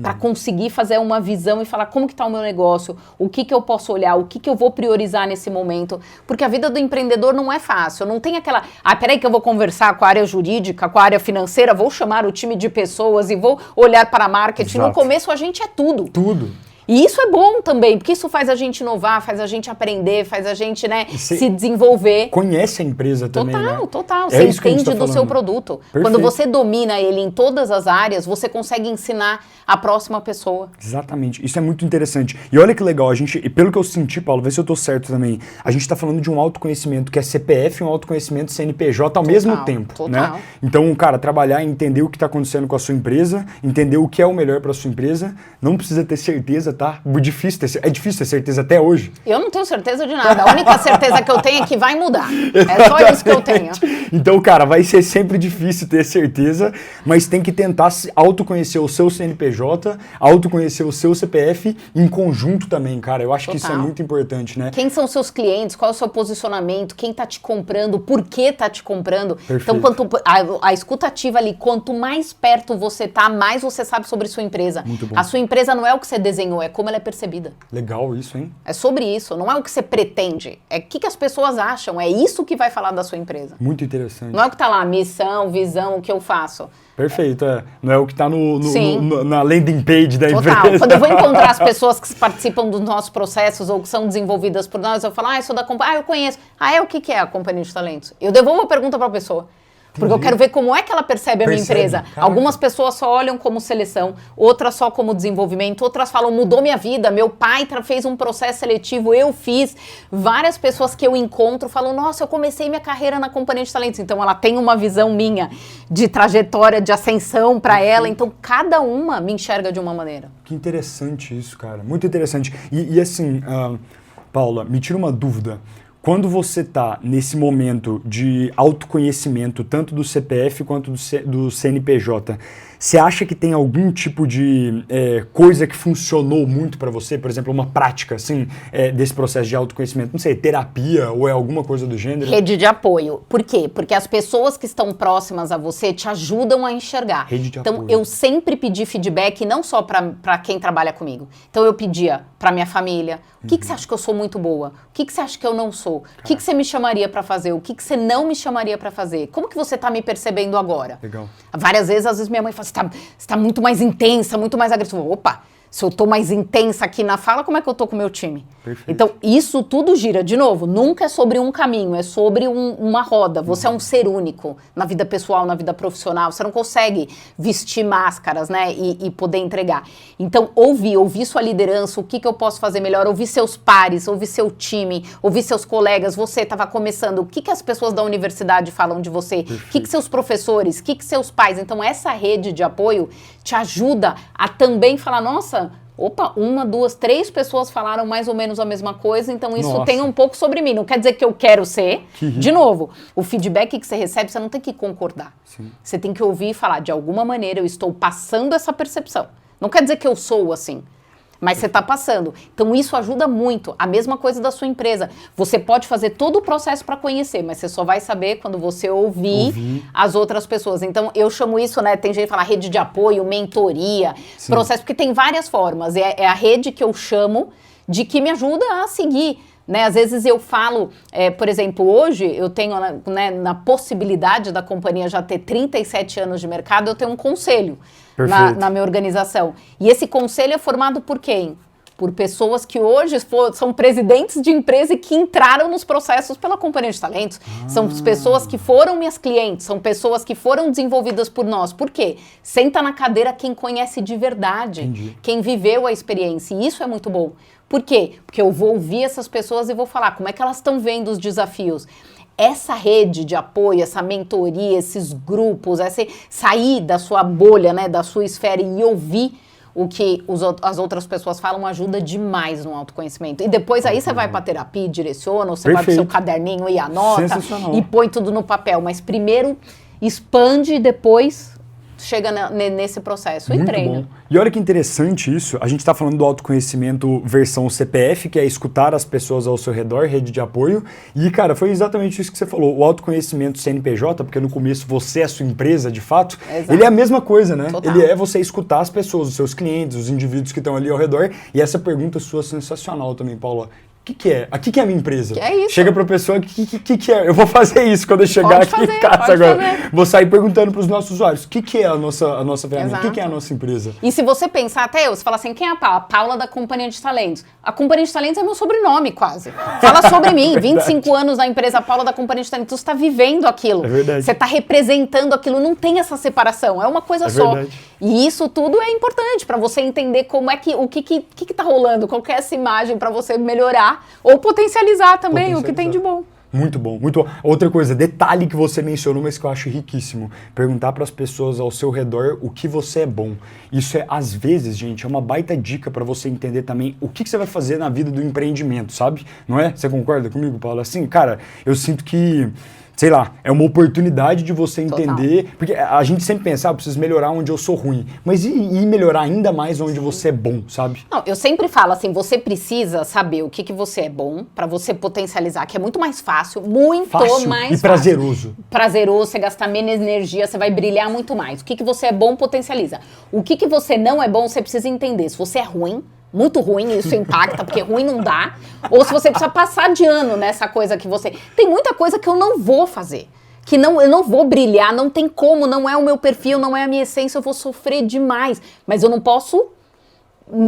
Para conseguir fazer uma visão e falar como que está o meu negócio, o que eu posso olhar, o que eu vou priorizar nesse momento. Porque a vida do empreendedor não é fácil, não tem aquela... peraí que eu vou conversar com a área jurídica, com a área financeira, vou chamar o time de pessoas e vou olhar para marketing. Exato. No começo a gente é tudo. Tudo. E isso é bom também, porque isso faz a gente inovar, faz a gente aprender, faz a gente, né, se desenvolver. Conhece a empresa também, né? Total. É Você entende do seu produto. Perfeito. Quando você domina ele em todas as áreas, você consegue ensinar a próxima pessoa. Exatamente. Isso é muito interessante. E olha que legal, e pelo que eu senti, Paulo, vê se eu tô certo também, a gente tá falando de um autoconhecimento que é CPF e um autoconhecimento CNPJ ao mesmo tempo, né? Então, cara, trabalhar e entender o que tá acontecendo com a sua empresa, entender o que é o melhor para sua empresa, não precisa ter certeza tá? É difícil ter certeza até hoje. Eu não tenho certeza de nada. A única certeza que eu tenho é que vai mudar. É só isso que eu tenho. Então, cara, vai ser sempre difícil ter certeza, mas tem que tentar autoconhecer o seu CNPJ, autoconhecer o seu CPF em conjunto também, cara. Eu acho que isso é muito importante, né? Quem são os seus clientes? Qual é o seu posicionamento? Quem tá te comprando? Por que tá te comprando? Perfeito. Então, a escutativa ali, quanto mais perto você tá, mais você sabe sobre sua empresa. Muito bom. A sua empresa não é o que você desenhou, é como ela é percebida. Legal isso, hein? É sobre isso, não é o que você pretende. É o que as pessoas acham, é isso que vai falar da sua empresa. Muito interessante. Não é o que tá lá, missão, visão, o que eu faço. Perfeito, não é o que está na landing page da Total. empresa. Quando eu vou encontrar as pessoas que participam dos nossos processos ou que são desenvolvidas por nós, eu falo, eu sou da companhia, eu conheço. O que é a Companhia de Talentos? Eu devolvo a pergunta para a pessoa. Porque eu quero ver como é que ela percebe a minha empresa. Caraca. Algumas pessoas só olham como seleção, outras só como desenvolvimento, outras falam, mudou minha vida, meu pai fez um processo seletivo, eu fiz. Várias pessoas que eu encontro falam, nossa, eu comecei minha carreira na Companhia de Talentos. Então ela tem uma visão minha de trajetória, de ascensão para ela. Então cada uma me enxerga de uma maneira. Que interessante isso, cara. Muito interessante. E assim, Paula, me tira uma dúvida. Quando você está nesse momento de autoconhecimento, tanto do CPF quanto do CNPJ, você acha que tem algum tipo de coisa que funcionou muito para você? Por exemplo, uma prática assim, desse processo de autoconhecimento? Não sei, terapia ou é alguma coisa do gênero? Rede de apoio. Por quê? Porque as pessoas que estão próximas a você te ajudam a enxergar. Rede de então, apoio. eu sempre pedi feedback, não só para quem trabalha comigo. Então, eu pedia para minha família, o que você acha que eu sou muito boa? O que você acha que eu não sou? O que você me chamaria para fazer? O que você não me chamaria para fazer? Como que você está me percebendo agora? Legal. Várias vezes, às vezes, minha mãe fala, você tá muito mais intensa, muito mais agressiva. Opa, se eu tô mais intensa aqui na fala, como é que eu tô com o meu time? Perfeito. Então, isso tudo gira. De novo, nunca é sobre um caminho, é sobre uma roda. Você é um ser único na vida pessoal, na vida profissional. Você não consegue vestir máscaras, né, e poder entregar. Então, ouvir sua liderança, o que eu posso fazer melhor, ouvir seus pares, ouvir seu time, ouvir seus colegas. Você estava começando, o que as pessoas da universidade falam de você? O que seus professores, o que seus pais? Então, essa rede de apoio te ajuda a também falar, nossa, opa, 1, 2, 3 pessoas falaram mais ou menos a mesma coisa, então isso tem um pouco sobre mim. Não quer dizer que eu quero ser. De novo, o feedback que você recebe, você não tem que concordar. Sim. Você tem que ouvir e falar, de alguma maneira eu estou passando essa percepção. Não quer dizer que eu sou assim, mas você está passando. Então isso ajuda muito. A mesma coisa da sua empresa. Você pode fazer todo o processo para conhecer, mas você só vai saber quando você ouvir as outras pessoas. Então eu chamo isso, né? Tem gente que fala rede de apoio, mentoria, processo, porque tem várias formas. É a rede que eu chamo de que me ajuda a seguir. Né, às vezes eu falo, por exemplo, hoje eu tenho, né, na possibilidade da companhia já ter 37 anos de mercado, eu tenho um conselho na minha organização. E esse conselho é formado por quem? Por pessoas que hoje são presidentes de empresa e que entraram nos processos pela Companhia de Talentos. São pessoas que foram minhas clientes, são pessoas que foram desenvolvidas por nós. Por quê? Senta na cadeira quem conhece de verdade, quem viveu a experiência. E isso é muito bom. Por quê? Porque eu vou ouvir essas pessoas e vou falar como é que elas estão vendo os desafios. Essa rede de apoio, essa mentoria, esses grupos, sair da sua bolha, né, da sua esfera e ouvir o que as outras pessoas falam ajuda demais no autoconhecimento. E depois aí você vai para terapia, direciona, ou você vai pro seu caderninho e anota e põe tudo no papel. Mas primeiro expande e depois chega nesse processo e treina. Bom. E olha que interessante isso, a gente está falando do autoconhecimento versão CPF, que é escutar as pessoas ao seu redor, rede de apoio, e cara, foi exatamente isso que você falou, o autoconhecimento CNPJ, porque no começo você é a sua empresa, de fato, ele é a mesma coisa, né? Total. Ele é você escutar as pessoas, os seus clientes, os indivíduos que estão ali ao redor, e essa pergunta sua é sensacional também, Paula. O que é? Aqui que é a minha empresa. Que é isso? Chega pra pessoa, o que é? Eu vou fazer isso quando eu chegar aqui em casa agora. Vou sair perguntando pros nossos usuários, o que é a nossa ferramenta? O que é a nossa empresa? E se você pensar até você fala assim, quem é a Paula? A Paula da Companhia de Talentos. A Companhia de Talentos é meu sobrenome quase. Fala sobre mim, 25 anos na empresa Paula da Companhia de Talentos, você está vivendo aquilo. É verdade. Você está representando aquilo, não tem essa separação, é uma coisa só. Verdade. E isso tudo é importante para você entender como é o que tá rolando, qual que é essa imagem para você melhorar ou potencializar também o que tem de bom. Muito bom, muito bom. Outra coisa, detalhe que você mencionou, mas que eu acho riquíssimo. Perguntar para as pessoas ao seu redor o que você é bom. Isso é, às vezes, gente, é uma baita dica para você entender também o que você vai fazer na vida do empreendimento, sabe? Não é? Você concorda comigo, Paulo? Assim, cara, eu sinto que... sei lá, é uma oportunidade de você entender, total. Porque a gente sempre pensa, eu preciso melhorar onde eu sou ruim, mas e melhorar ainda mais onde você é bom, sabe? Não, eu sempre falo assim, você precisa saber o que você é bom pra você potencializar, que é muito mais fácil, muito fácil mais e prazeroso. Fácil. Prazeroso, você gastar menos energia, você vai brilhar muito mais. O que você é bom, potencializa. O que você não é bom, você precisa entender. Se você é ruim, muito ruim, isso impacta, porque ruim não dá. Ou se você precisa passar de ano nessa coisa que você... Tem muita coisa que eu não vou fazer. Que não, eu não vou brilhar, não tem como, não é o meu perfil, não é a minha essência, eu vou sofrer demais. Mas eu não posso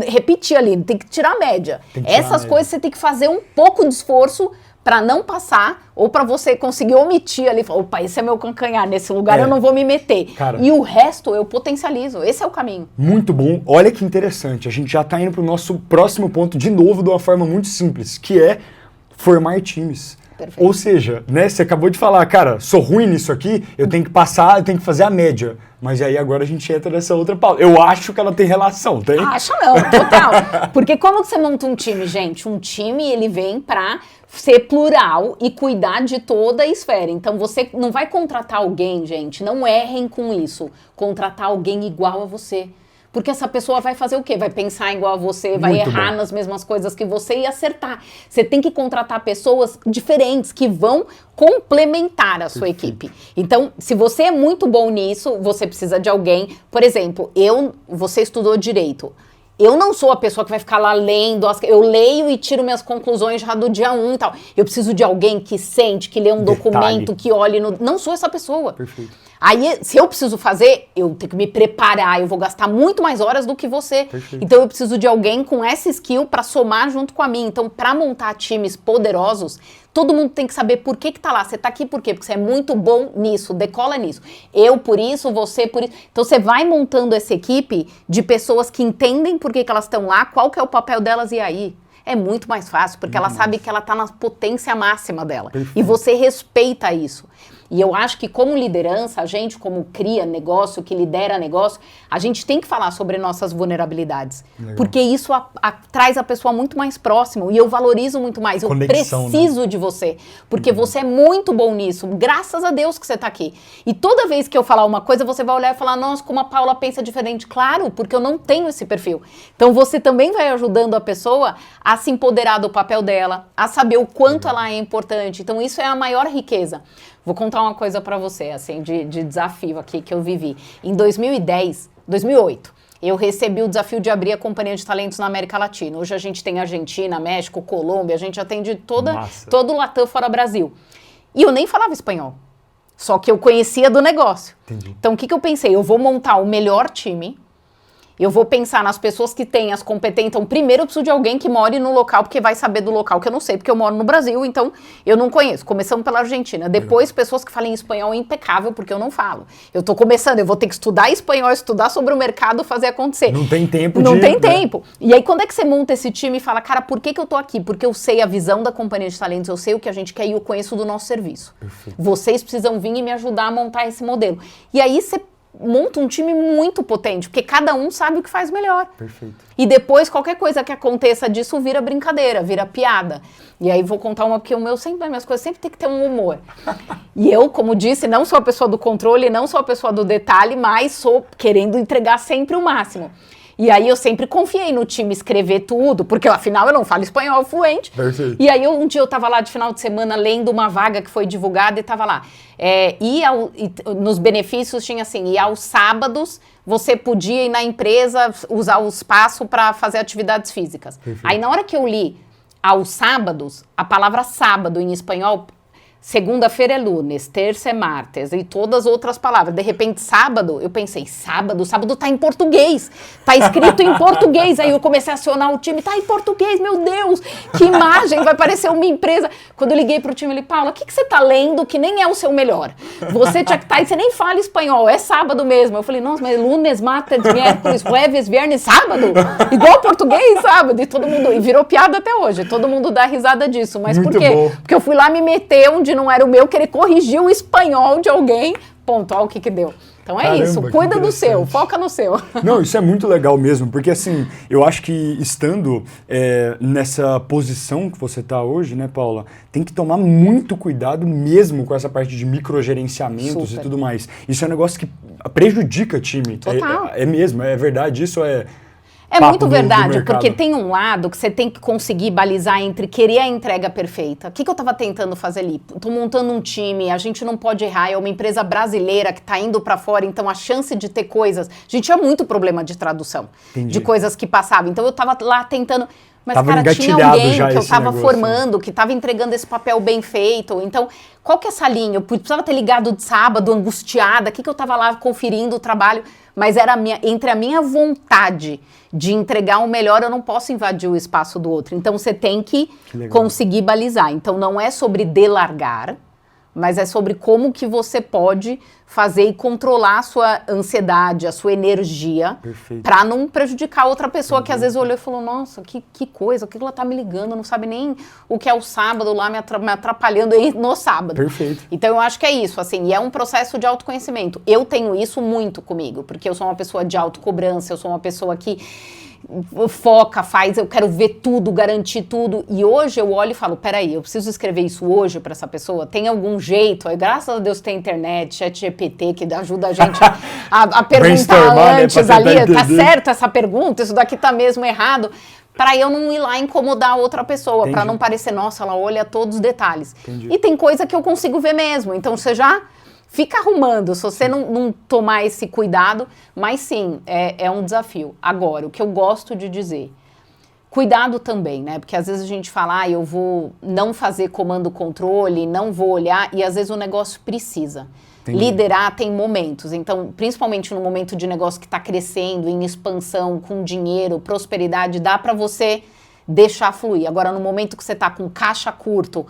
repetir ali, tem que tirar a média. Essas coisas você tem que fazer um pouco de esforço para não passar, ou para você conseguir omitir ali, falar, opa, esse é meu calcanhar, nesse lugar eu não vou me meter. Cara, e o resto eu potencializo, esse é o caminho. Muito bom, olha que interessante, a gente já tá indo pro nosso próximo ponto de novo de uma forma muito simples, que é formar times. Perfeito. Ou seja, né, você acabou de falar, cara, sou ruim nisso aqui, eu tenho que passar, eu tenho que fazer a média. Mas aí agora a gente entra nessa outra pauta. Eu acho que ela tem relação, tem? Acho não, total. Porque como que você monta um time, gente? Um time, ele vem pra ser plural e cuidar de toda a esfera. Então você não vai contratar alguém, gente, não errem com isso. Contratar alguém igual a você. Porque essa pessoa vai fazer o quê? Vai pensar igual a você, vai muito errar nas mesmas coisas que você e acertar. Você tem que contratar pessoas diferentes que vão complementar a sua equipe. Então, se você é muito bom nisso, você precisa de alguém. Por exemplo, você estudou direito. Eu não sou a pessoa que vai ficar lá lendo, eu leio e tiro minhas conclusões já do dia 1 e tal. Eu preciso de alguém que sente, que lê um documento, que olhe no... Não sou essa pessoa. Perfeito. Aí, se eu preciso fazer, eu tenho que me preparar, eu vou gastar muito mais horas do que você. Perfeito. Então, eu preciso de alguém com essa skill para somar junto com a mim. Então, para montar times poderosos, todo mundo tem que saber por que tá lá. Você tá aqui por quê? Porque você é muito bom nisso, decola nisso. Eu por isso, você por isso. Então, você vai montando essa equipe de pessoas que entendem por que elas estão lá, qual que é o papel delas e aí. É muito mais fácil, porque ela sabe que ela tá na potência máxima dela. Perfeito. E você respeita isso. E eu acho que como liderança, a gente como cria negócio, que lidera negócio, a gente tem que falar sobre nossas vulnerabilidades. Legal. Porque isso traz a pessoa muito mais próximo e eu valorizo muito mais. Eu preciso de você, porque você é muito bom nisso. Graças a Deus que você está aqui. E toda vez que eu falar uma coisa, você vai olhar e falar, nossa, como a Paula pensa diferente. Claro, porque eu não tenho esse perfil. Então você também vai ajudando a pessoa a se empoderar do papel dela, a saber o quanto ela é importante. Então isso é a maior riqueza. Vou contar uma coisa pra você, assim, de desafio aqui que eu vivi. Em 2008, eu recebi o desafio de abrir a Companhia de Talentos na América Latina. Hoje a gente tem Argentina, México, Colômbia, a gente atende todo o Latam fora Brasil. E eu nem falava espanhol, só que eu conhecia do negócio. Entendi. Então o que eu pensei? Eu vou montar o melhor time. Eu vou pensar nas pessoas que têm as competências. Então, primeiro eu preciso de alguém que more no local, porque vai saber do local que eu não sei, porque eu moro no Brasil, então eu não conheço. Começamos pela Argentina. Depois, pessoas que falem espanhol impecável, porque eu não falo. Eu tô começando, eu vou ter que estudar espanhol, estudar sobre o mercado, fazer acontecer. Não tem tempo Não tem tempo. E aí, quando é que você monta esse time e fala, cara, por que eu tô aqui? Porque eu sei a visão da Companhia de Talentos, eu sei o que a gente quer e eu conheço do nosso serviço. Perfeito. Vocês precisam vir e me ajudar a montar esse modelo. E aí, você monta um time muito potente, porque cada um sabe o que faz melhor. Perfeito. E depois, qualquer coisa que aconteça disso vira brincadeira, vira piada. E aí vou contar uma, porque minhas coisas sempre tem que ter um humor. E eu, como disse, não sou a pessoa do controle, não sou a pessoa do detalhe, mas sou querendo entregar sempre o máximo. E aí eu sempre confiei no time escrever tudo, porque afinal eu não falo espanhol fluente. Perfeito. E aí um dia eu tava lá de final de semana lendo uma vaga que foi divulgada e tava lá. Nos benefícios tinha assim, e aos sábados você podia ir na empresa usar o espaço para fazer atividades físicas. Perfeito. Aí na hora que eu li aos sábados, a palavra sábado em espanhol Segunda-feira é lunes, terça é martes e todas as outras palavras. De repente, sábado, eu pensei, sábado tá em português. Tá escrito em português. Aí eu comecei a acionar o time, tá em português, meu Deus, que imagem, vai parecer uma empresa. Quando eu liguei pro time, ele, Paula, o que você tá lendo que nem é o seu melhor? Você tinha que estar, você nem fala espanhol, é sábado mesmo. Eu falei, nossa, mas lunes, martes, miércoles, jueves, viernes, sábado? Igual português, sábado. E todo mundo, e virou piada até hoje, todo mundo dá risada disso. Mas Muito por quê? bom. Porque eu fui lá me meter onde não era o meu, querer corrigir o espanhol de alguém, ponto, olha o que deu. Então é Caramba, isso, que cuida do seu, interessante. foca no seu. Não, isso é muito legal mesmo, porque assim, eu acho que estando nessa posição que você está hoje, né, Paula, tem que tomar muito cuidado mesmo com essa parte de microgerenciamentos Super. e tudo mais. Isso é um negócio que prejudica time. Total. É mesmo, é verdade, isso é... É papo muito do verdade, mercado. porque tem um lado que você tem que conseguir balizar entre querer a entrega perfeita. O que eu estava tentando fazer ali? Estou montando um time, a gente não pode errar, é uma empresa brasileira que está indo para fora, então a chance de ter coisas... A gente tinha muito problema de tradução, Entendi. de coisas que passavam. Então eu estava lá tentando... Mas, Tava cara, tinha engatilhado alguém já que eu esse estava negócio, formando, que estava entregando esse papel bem feito. Então, qual que é essa linha? Eu precisava ter ligado de sábado, angustiada, o que eu estava lá conferindo o trabalho? Mas era entre a minha vontade de entregar o melhor, eu não posso invadir o espaço do outro. Então, você tem que conseguir balizar. Então, não é sobre delargar, mas é sobre como que você pode fazer e controlar a sua ansiedade, a sua energia, para não prejudicar outra pessoa que às vezes olhou e falou, nossa, que coisa, o que ela tá me ligando, não sabe nem o que é o sábado lá me atrapalhando aí no sábado. Perfeito. Então eu acho que é isso, assim, e é um processo de autoconhecimento. Eu tenho isso muito comigo, porque eu sou uma pessoa de autocobrança, eu sou uma pessoa que foca, eu quero ver tudo, garantir tudo. E hoje eu olho e falo, peraí, eu preciso escrever isso hoje para essa pessoa? Tem algum jeito? Aí, graças a Deus tem internet, ChatGPT, que ajuda a gente a perguntar antes, né, ali, tá certo essa pergunta? Isso daqui tá mesmo errado? Para eu não ir lá incomodar a outra pessoa, para não parecer, nossa, ela olha todos os detalhes. Entendi. E tem coisa que eu consigo ver mesmo, então você já... Fica arrumando, se você não tomar esse cuidado, mas sim, é um desafio. Agora, o que eu gosto de dizer, cuidado também, né? Porque às vezes a gente fala, eu vou não fazer comando-controle, não vou olhar, e às vezes o negócio precisa. Entendi. Liderar tem momentos, então, principalmente no momento de negócio que está crescendo, em expansão, com dinheiro, prosperidade, dá para você deixar fluir. Agora, no momento que você está com caixa curto,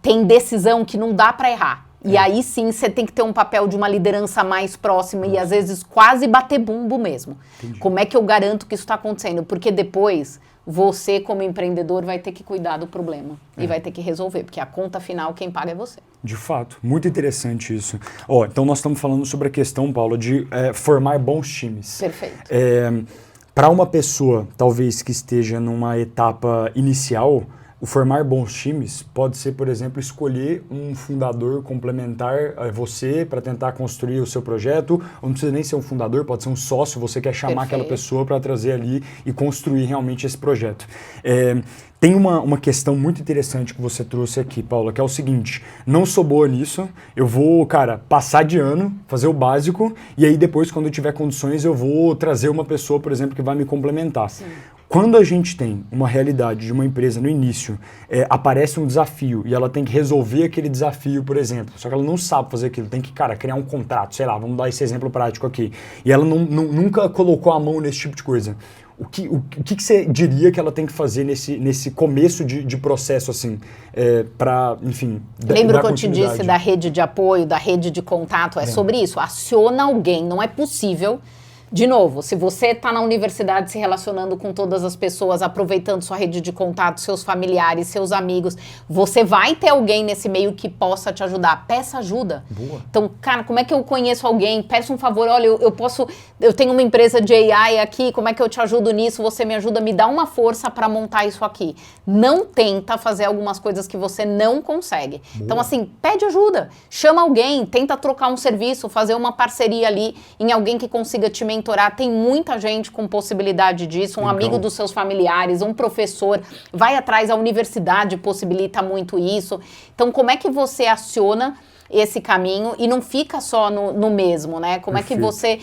tem decisão que não dá para errar. E aí sim, você tem que ter um papel de uma liderança mais próxima e às vezes quase bater bumbo mesmo. Entendi. Como é que eu garanto que isso está acontecendo? Porque depois, você como empreendedor vai ter que cuidar do problema e vai ter que resolver, porque a conta final quem paga é você. De fato, muito interessante isso. Então nós estamos falando sobre a questão, Paula, de formar bons times. Perfeito. Para uma pessoa, talvez, que esteja numa etapa inicial, o formar bons times pode ser, por exemplo, escolher um fundador complementar a você para tentar construir o seu projeto, ou não precisa nem ser um fundador, pode ser um sócio, você quer chamar aquela pessoa para trazer ali e construir realmente esse projeto. Tem uma questão muito interessante que você trouxe aqui, Paula, que é o seguinte, não sou boa nisso, eu vou, passar de ano, fazer o básico, e aí depois, quando eu tiver condições, eu vou trazer uma pessoa, por exemplo, que vai me complementar. Sim. Quando a gente tem uma realidade de uma empresa no início, aparece um desafio e ela tem que resolver aquele desafio, por exemplo, só que ela não sabe fazer aquilo, tem que, criar um contrato, sei lá, vamos dar esse exemplo prático aqui, e ela nunca colocou a mão nesse tipo de coisa. O que você diria que ela tem que fazer nesse começo de processo, assim, para, enfim, Lembra o que eu te disse da rede de apoio, da rede de contato? É sobre isso, aciona alguém, não é possível... De novo, se você está na universidade se relacionando com todas as pessoas, aproveitando sua rede de contato, seus familiares, seus amigos, você vai ter alguém nesse meio que possa te ajudar. Peça ajuda. Boa. Então, como é que eu conheço alguém? Peça um favor, olha, eu tenho uma empresa de AI aqui, como é que eu te ajudo nisso? Você me ajuda, me dá uma força para montar isso aqui. Não tenta fazer algumas coisas que você não consegue. Boa. Então, assim, pede ajuda. Chama alguém, tenta trocar um serviço, fazer uma parceria ali em alguém que consiga te mentorar. Tem muita gente com possibilidade disso, um amigo dos seus familiares, um professor, vai atrás, a universidade possibilita muito isso. Então, como é que você aciona esse caminho e não fica só no mesmo, né? Como Perfeito. É que você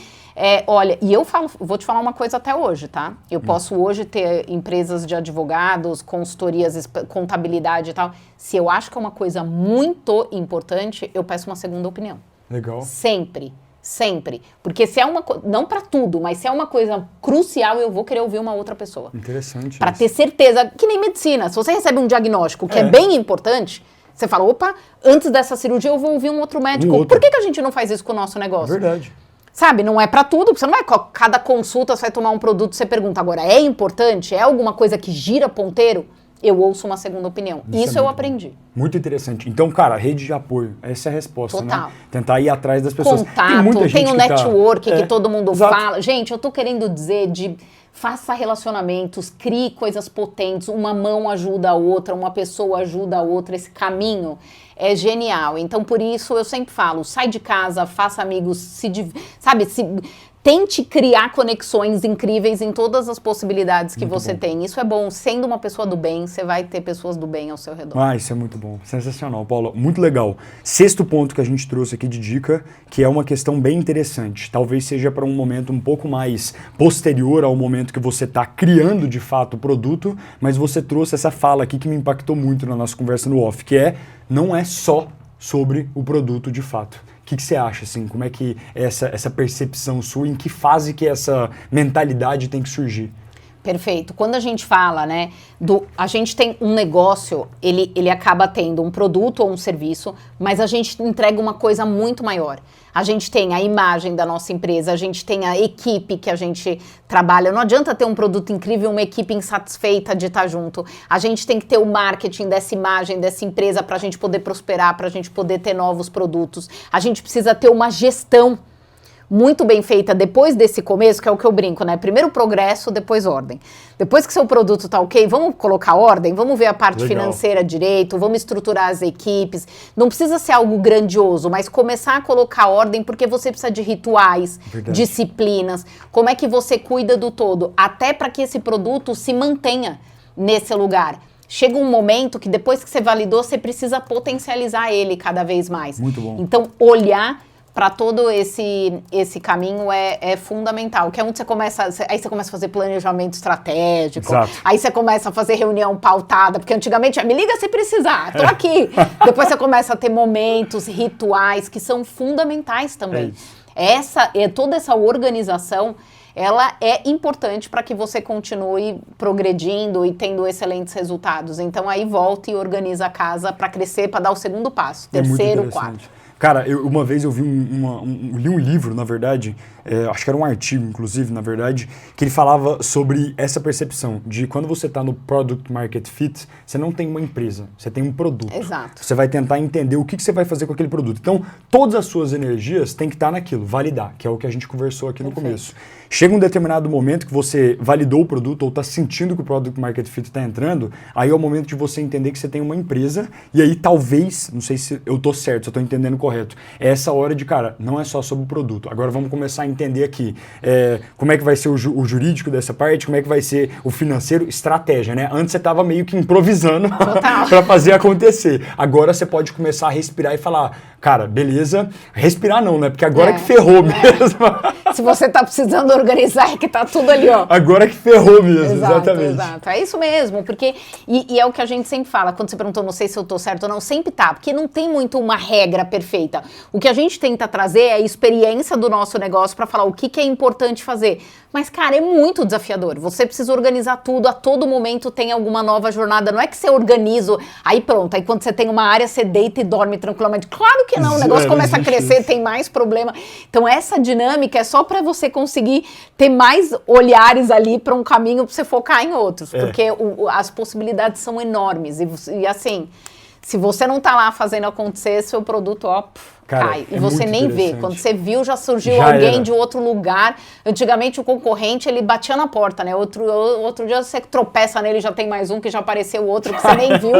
Olha, e eu vou te falar uma coisa até hoje, tá? Eu posso hoje ter empresas de advogados, consultorias, contabilidade e tal. Se eu acho que é uma coisa muito importante, eu peço uma segunda opinião. Legal. Sempre. Sempre. Porque se é uma coisa, não para tudo, mas se é uma coisa crucial, eu vou querer ouvir uma outra pessoa. Interessante. Para ter certeza, que nem medicina. Se você recebe um diagnóstico que é bem importante, você fala, opa, antes dessa cirurgia eu vou ouvir um outro médico. Por que a gente não faz isso com o nosso negócio? Verdade. Sabe, não é para tudo, você não é cada consulta você vai tomar um produto, você pergunta, agora é importante? É alguma coisa que gira ponteiro? Eu ouço uma segunda opinião. Isso eu aprendi. Muito interessante. Então, cara, rede de apoio, essa é a resposta, Total. né? Tentar ir atrás das pessoas. Contato, tem o network que todo mundo exato. fala. Gente, eu tô querendo dizer faça relacionamentos, crie coisas potentes, uma mão ajuda a outra, uma pessoa ajuda a outra, esse caminho é genial. Então, por isso, eu sempre falo, sai de casa, faça amigos, tente criar conexões incríveis em todas as possibilidades que você tem. Isso é bom. Sendo uma pessoa do bem, você vai ter pessoas do bem ao seu redor. Ah, isso é muito bom. Sensacional, Paulo. Muito legal. Sexto ponto que a gente trouxe aqui de dica, que é uma questão bem interessante. Talvez seja para um momento um pouco mais posterior ao momento que você está criando, de fato, o produto, mas você trouxe essa fala aqui que me impactou muito na nossa conversa no off, que não é só sobre o produto de fato. O que você acha, assim? Como é que é essa percepção sua, em que fase que essa mentalidade tem que surgir? Perfeito. Quando a gente fala, né, a gente tem um negócio, ele acaba tendo um produto ou um serviço, mas a gente entrega uma coisa muito maior. A gente tem a imagem da nossa empresa, a gente tem a equipe que a gente trabalha. Não adianta ter um produto incrível e uma equipe insatisfeita de estar junto. A gente tem que ter o marketing dessa imagem, dessa empresa para a gente poder prosperar, para a gente poder ter novos produtos. A gente precisa ter uma gestão muito bem feita depois desse começo, que é o que eu brinco, né? Primeiro progresso, depois ordem. Depois que seu produto tá ok, vamos colocar ordem, vamos ver a parte financeira direito, vamos estruturar as equipes. Não precisa ser algo grandioso, mas começar a colocar ordem, porque você precisa de rituais, disciplinas, como é que você cuida do todo, até para que esse produto se mantenha nesse lugar. Chega um momento que depois que você validou, você precisa potencializar ele cada vez mais. Muito bom. Então, olhar para todo esse caminho é fundamental, que é onde você começa a fazer planejamento estratégico, exato. Aí você começa a fazer reunião pautada, porque antigamente, me liga se precisar, tô aqui. Depois você começa a ter momentos, rituais, que são fundamentais também. Toda essa organização, ela é importante para que você continue progredindo e tendo excelentes resultados. Então aí volta e organiza a casa para crescer, para dar o segundo passo, terceiro, quarto. Cara, uma vez eu vi li um livro, na verdade, acho que era um artigo, inclusive, na verdade, que ele falava sobre essa percepção de quando você está no Product Market Fit, você não tem uma empresa, você tem um produto. Exato. Você vai tentar entender o que você vai fazer com aquele produto. Então, todas as suas energias têm que estar naquilo, validar, que é o que a gente conversou aqui no começo. Chega um determinado momento que você validou o produto ou está sentindo que o Product Market Fit está entrando, aí é o momento de você entender que você tem uma empresa e aí talvez, não sei se eu estou certo, se eu estou entendendo correto, é essa hora de, cara, não é só sobre o produto. Agora vamos começar a entender aqui como é que vai ser o jurídico dessa parte, como é que vai ser o financeiro, estratégia, né? Antes você estava meio que improvisando para fazer acontecer. Agora você pode começar a respirar e falar, cara, beleza, respirar não, né? Porque agora que ferrou mesmo. Se você tá precisando organizar, é que tá tudo ali, ó. Agora que ferrou mesmo, exatamente. Exato, é isso mesmo, porque, e é o que a gente sempre fala, quando você perguntou, não sei se eu tô certo ou não, sempre tá, porque não tem muito uma regra perfeita. O que a gente tenta trazer é a experiência do nosso negócio para falar o que é importante fazer. Mas, cara, é muito desafiador. Você precisa organizar tudo, a todo momento tem alguma nova jornada. Não é que você organiza, aí pronto, aí quando você tem uma área, você deita e dorme tranquilamente. Claro que não, o negócio começa a crescer, tem mais problema. Então, essa dinâmica é só para você conseguir ter mais olhares ali para um caminho para você focar em outros. Porque as possibilidades são enormes. E assim, se você não tá lá fazendo acontecer, seu produto, cara, cai. E você nem vê. Quando você viu, já surgiu já alguém era. de outro lugar. Antigamente, o concorrente, ele batia na porta, né? Outro dia você tropeça nele, já tem mais um, que já apareceu outro, que você nem viu.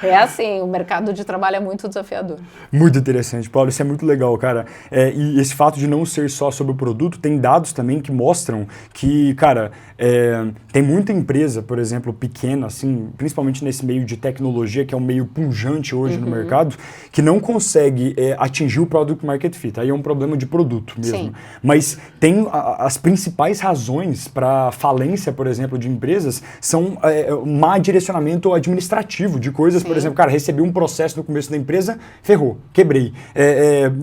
É assim, o mercado de trabalho é muito desafiador. Muito interessante, Paulo. Isso é muito legal, cara. E esse fato de não ser só sobre o produto, tem dados também que mostram que, cara, tem muita empresa, por exemplo, pequena, assim, principalmente nesse meio de tecnologia, que é um meio pujante hoje no mercado, que não consegue atingir atingir o Product Market Fit. Aí é um problema de produto mesmo. Sim. Mas tem as principais razões para falência, por exemplo, de empresas são má direcionamento administrativo de coisas. Sim. Por exemplo, cara, recebi um processo no começo da empresa, ferrou, quebrei.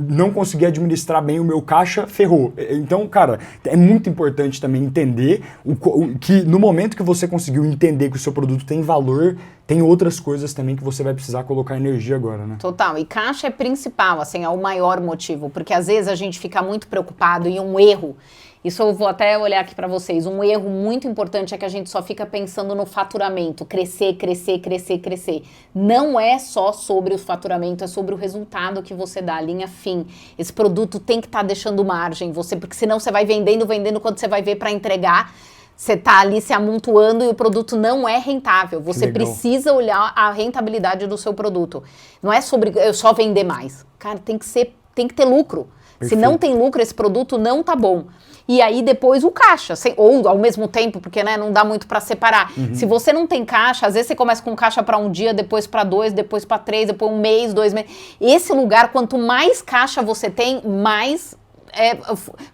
Não consegui administrar bem o meu caixa, ferrou. Então, cara, é muito importante também entender que no momento que você conseguiu entender que o seu produto tem valor, tem outras coisas também que você vai precisar colocar energia agora, né? Total. E caixa é principal, assim, é o maior motivo. Porque às vezes a gente fica muito preocupado em um erro. Isso eu vou até olhar aqui para vocês. Um erro muito importante é que a gente só fica pensando no faturamento. Crescer, crescer, crescer, crescer. Não é só sobre o faturamento, é sobre o resultado que você dá, a linha fim. Esse produto tem que estar deixando margem, porque senão você vai vendendo, quando você vai ver para entregar, você está ali se amontoando e o produto não é rentável. Você precisa olhar a rentabilidade do seu produto. Não é sobre eu só vender mais. Cara, tem que ter lucro. Perfeito. Se não tem lucro, esse produto não tá bom. E aí depois o caixa, ou ao mesmo tempo, porque não dá muito para separar. Uhum. Se você não tem caixa, às vezes você começa com caixa para um dia, depois para 2, depois para 3, depois um mês, 2 meses. Esse lugar, quanto mais caixa você tem, mais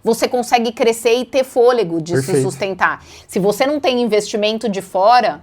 você consegue crescer e ter fôlego de se sustentar. Se você não tem investimento de fora,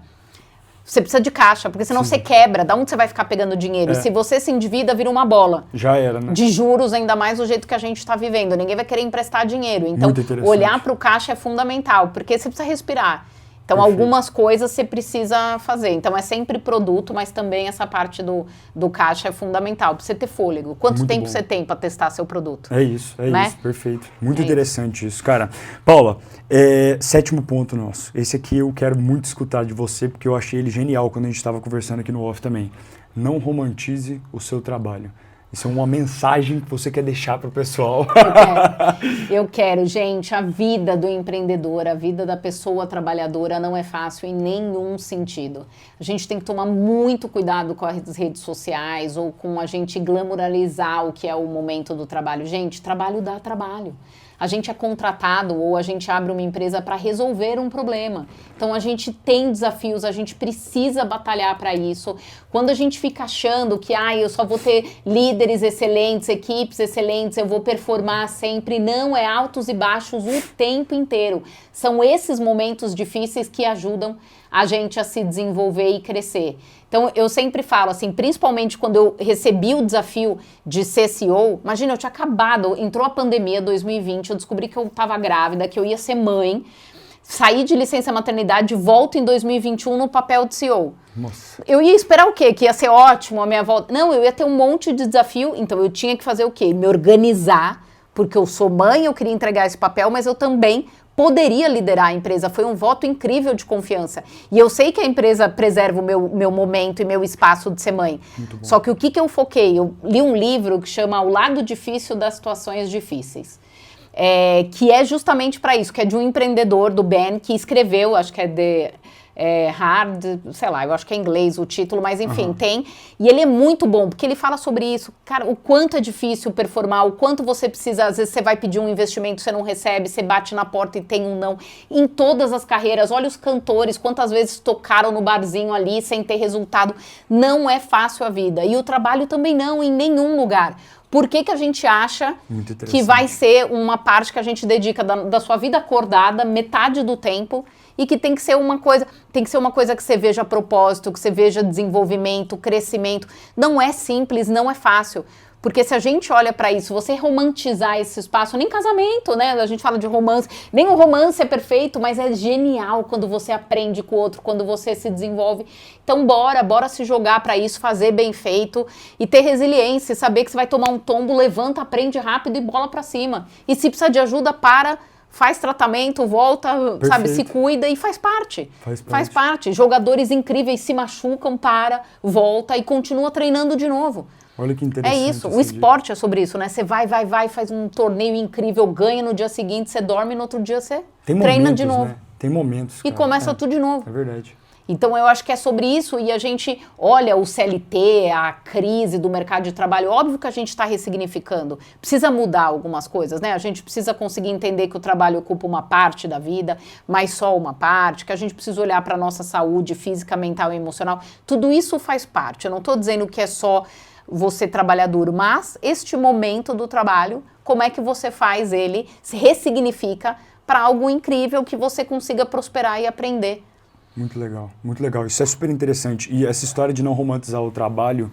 você precisa de caixa, porque senão você quebra. Da onde você vai ficar pegando dinheiro? E se você se endivida, vira uma bola. Já era, né? De juros, ainda mais do jeito que a gente está vivendo. Ninguém vai querer emprestar dinheiro. Então, olhar para o caixa é fundamental, porque você precisa respirar. Então, algumas coisas você precisa fazer. Então, é sempre produto, mas também essa parte do caixa é fundamental, para você ter fôlego. Quanto tempo você tem para testar seu produto? É isso, perfeito. Muito interessante isso, cara. Paula, 7º ponto nosso. Esse aqui eu quero muito escutar de você, porque eu achei ele genial quando a gente estava conversando aqui no off também. Não romantize o seu trabalho. Isso é uma mensagem que você quer deixar para o pessoal. Eu quero, gente, a vida do empreendedor, a vida da pessoa trabalhadora não é fácil em nenhum sentido. A gente tem que tomar muito cuidado com as redes sociais ou com a gente glamouralizar o que é o momento do trabalho. Gente, trabalho dá trabalho. A gente é contratado ou a gente abre uma empresa para resolver um problema. Então, a gente tem desafios, a gente precisa batalhar para isso. Quando a gente fica achando que eu só vou ter líderes excelentes, equipes excelentes, eu vou performar sempre, não, é altos e baixos o tempo inteiro. São esses momentos difíceis que ajudam a gente a se desenvolver e crescer. Então, eu sempre falo assim, principalmente quando eu recebi o desafio de ser CEO, imagina, eu tinha acabado, entrou a pandemia 2020, eu descobri que eu estava grávida, que eu ia ser mãe, saí de licença maternidade, volto em 2021 no papel de CEO. Nossa. Eu ia esperar o quê? Que ia ser ótimo a minha volta? Não, eu ia ter um monte de desafio, então eu tinha que fazer o quê? Me organizar, porque eu sou mãe, eu queria entregar esse papel, mas eu também poderia liderar a empresa. Foi um voto incrível de confiança. E eu sei que a empresa preserva o meu momento e meu espaço de ser mãe. Só que o que eu foquei? Eu li um livro que chama O Lado Difícil das Situações Difíceis. Que é justamente para isso, que é de um empreendedor, do Ben, que escreveu, acho que é Hard, sei lá, eu acho que é em inglês o título, mas enfim, tem. E ele é muito bom, porque ele fala sobre isso. Cara, o quanto é difícil performar, o quanto você precisa, às vezes você vai pedir um investimento, você não recebe, você bate na porta e tem um não. Em todas as carreiras, olha os cantores, quantas vezes tocaram no barzinho ali sem ter resultado. Não é fácil a vida. E o trabalho também não, em nenhum lugar. Por que a gente acha que vai ser uma parte que a gente dedica da sua vida acordada, metade do tempo, e que tem que ser uma coisa que você veja propósito, que você veja desenvolvimento, crescimento. Não é simples, não é fácil. Porque se a gente olha para isso, você romantizar esse espaço, nem casamento, né? A gente fala de romance, nem o romance é perfeito, mas é genial quando você aprende com o outro, quando você se desenvolve. Então bora se jogar para isso, fazer bem feito e ter resiliência, saber que você vai tomar um tombo, levanta, aprende rápido e bola para cima. E se precisa de ajuda, faz tratamento, volta, sabe, se cuida e faz parte. Faz parte. Jogadores incríveis se machucam, volta e continua treinando de novo. Olha que interessante. É isso, o esporte é sobre isso, né? Você vai, faz um torneio incrível, ganha no dia seguinte, você dorme, no outro dia você treina de novo. Né? Tem momentos, cara. E começa tudo de novo. É verdade. Então eu acho que é sobre isso e a gente olha o CLT, a crise do mercado de trabalho, óbvio que a gente está ressignificando, precisa mudar algumas coisas, né? A gente precisa conseguir entender que o trabalho ocupa uma parte da vida, mas só uma parte, que a gente precisa olhar para a nossa saúde física, mental e emocional, tudo isso faz parte, eu não estou dizendo que é só você trabalhar duro, mas este momento do trabalho, como é que você faz ele, se ressignifica para algo incrível que você consiga prosperar e aprender. Muito legal, muito legal. Isso é super interessante. E essa história de não romantizar o trabalho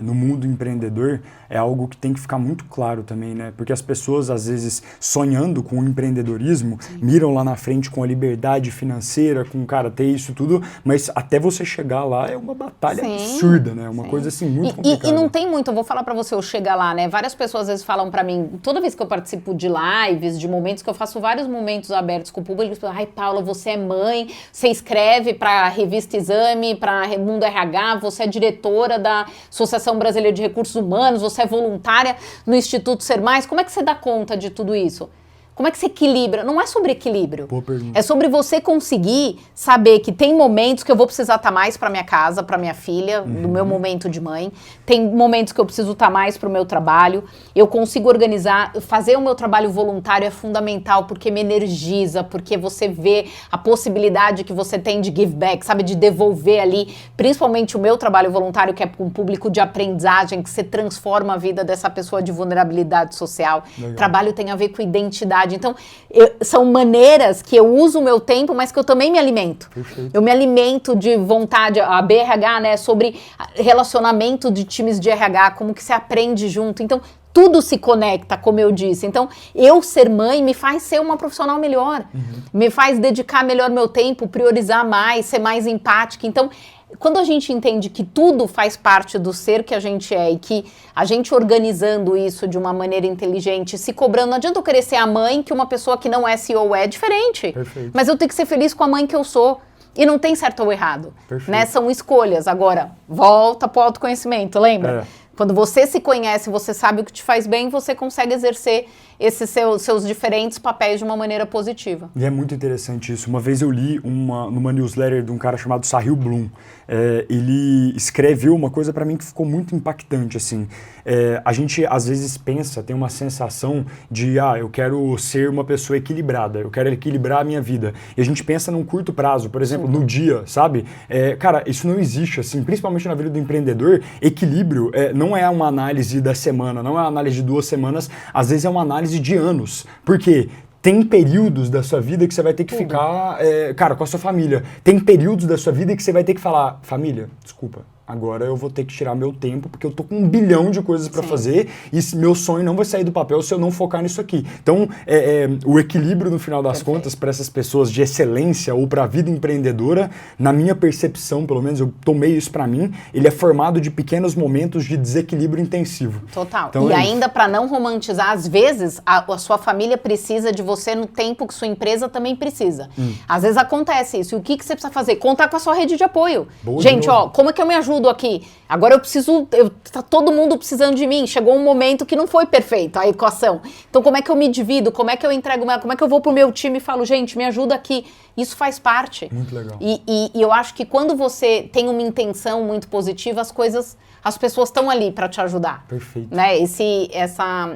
no mundo empreendedor é algo que tem que ficar muito claro também, né? Porque as pessoas, às vezes, sonhando com o empreendedorismo, miram lá na frente com a liberdade financeira, com, cara, ter isso tudo, mas até você chegar lá é uma batalha absurda, né? Uma coisa, assim, muito complicada. E não tem muito, eu vou falar pra você, eu chegar lá, né? Várias pessoas, às vezes, falam pra mim, toda vez que eu participo de lives, de momentos, que eu faço vários momentos abertos com o público, eles falam, ai, Paula, você é mãe, você escreve pra revista Exame, pra Mundo RH, você é diretora da Associação Brasileira de Recursos Humanos, você é voluntária no Instituto Ser Mais, como é que você dá conta de tudo isso? Como é que você equilibra? Não é sobre equilíbrio. Boa pergunta. É sobre você conseguir saber que tem momentos que eu vou precisar estar mais para minha casa, para minha filha, no meu momento de mãe. Tem momentos que eu preciso estar mais para o meu trabalho. Eu consigo organizar. Fazer o meu trabalho voluntário é fundamental porque me energiza, porque você vê a possibilidade que você tem de give back, sabe? De devolver ali. Principalmente o meu trabalho voluntário, que é com um público de aprendizagem, que você transforma a vida dessa pessoa de vulnerabilidade social. Legal. Trabalho tem a ver com identidade. Então, são maneiras que eu uso o meu tempo, mas que eu também me alimento. Perfeito. Eu me alimento de vontade. A BRH, né, sobre relacionamento de times de RH, como que se aprende junto. Então, tudo se conecta, como eu disse. Então, eu ser mãe me faz ser uma profissional melhor. Me faz dedicar melhor meu tempo, priorizar mais, ser mais empática. Então, quando a gente entende que tudo faz parte do ser que a gente é e que a gente organizando isso de uma maneira inteligente, se cobrando, não adianta eu querer ser a mãe que uma pessoa que não é CEO é diferente. Perfeito. Mas eu tenho que ser feliz com a mãe que eu sou. E não tem certo ou errado. Perfeito. Né? São escolhas. Agora, volta pro autoconhecimento, lembra? Quando você se conhece, você sabe o que te faz bem, você consegue exercer esses seus diferentes papéis de uma maneira positiva. E é muito interessante isso. Uma vez eu li numa newsletter de um cara chamado Sahil Bloom. Ele escreveu uma coisa para mim que ficou muito impactante, assim. A gente, às vezes, pensa, tem uma sensação de, eu quero ser uma pessoa equilibrada, eu quero equilibrar a minha vida. E a gente pensa num curto prazo, por exemplo, no dia, sabe? Cara, isso não existe, assim, principalmente na vida do empreendedor. Equilíbrio não é uma análise da semana, não é uma análise de 2 semanas, às vezes é uma análise de anos. Por quê? Tem períodos da sua vida que você vai ter que ficar, com a sua família. Tem períodos da sua vida que você vai ter que falar, família, desculpa, agora eu vou ter que tirar meu tempo porque eu tô com 1 bilhão de coisas para fazer e meu sonho não vai sair do papel se eu não focar nisso aqui. Então, o equilíbrio, no final das contas, para essas pessoas de excelência ou para a vida empreendedora, na minha percepção, pelo menos eu tomei isso para mim, ele é formado de pequenos momentos de desequilíbrio intensivo. Total. Então, e ainda para não romantizar, às vezes a sua família precisa de você no tempo que sua empresa também precisa. Às vezes acontece isso. E o que você precisa fazer? Contar com a sua rede de apoio. Boa. Gente, como é que eu me ajudo aqui? Agora tá todo mundo precisando de mim. Chegou um momento que não foi perfeito a equação. Então, como é que eu me divido? Como é que eu entrego? Como é que eu vou pro meu time e falo, gente, me ajuda aqui? Isso faz parte. Muito legal. E eu acho que quando você tem uma intenção muito positiva, as pessoas estão ali para te ajudar. Perfeito. Né?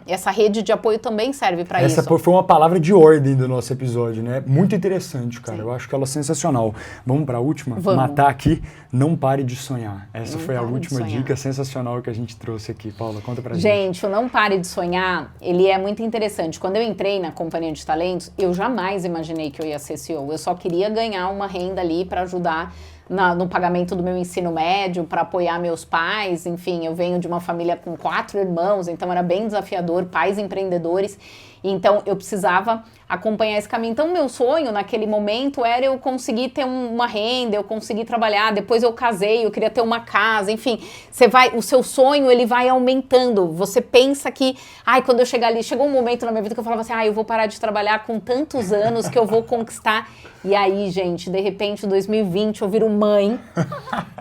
Essa rede de apoio também serve para isso. Essa foi uma palavra de ordem do nosso episódio, né? Muito interessante, cara. Sim. Eu acho que ela é sensacional. Vamos para a última? Vamos. Matar aqui, não pare de sonhar. Essa foi a última dica sensacional que a gente trouxe aqui. Paula, conta pra gente. Gente, o Não Pare de Sonhar, ele é muito interessante. Quando eu entrei na Companhia de Talentos, eu jamais imaginei que eu ia ser CEO. Eu só queria ganhar uma renda ali para ajudar no pagamento do meu ensino médio, para apoiar meus pais. Enfim, eu venho de uma família com 4 irmãos, então era bem desafiador, pais empreendedores. Então, eu precisava acompanhar esse caminho. Então, meu sonho naquele momento era eu conseguir ter uma renda, eu conseguir trabalhar. Depois eu casei, eu queria ter uma casa. Enfim, o seu sonho, ele vai aumentando. Você pensa que, quando eu chegar ali, chegou um momento na minha vida que eu falava assim, eu vou parar de trabalhar com tantos anos que eu vou conquistar. E aí, gente, de repente, em 2020, eu viro mãe.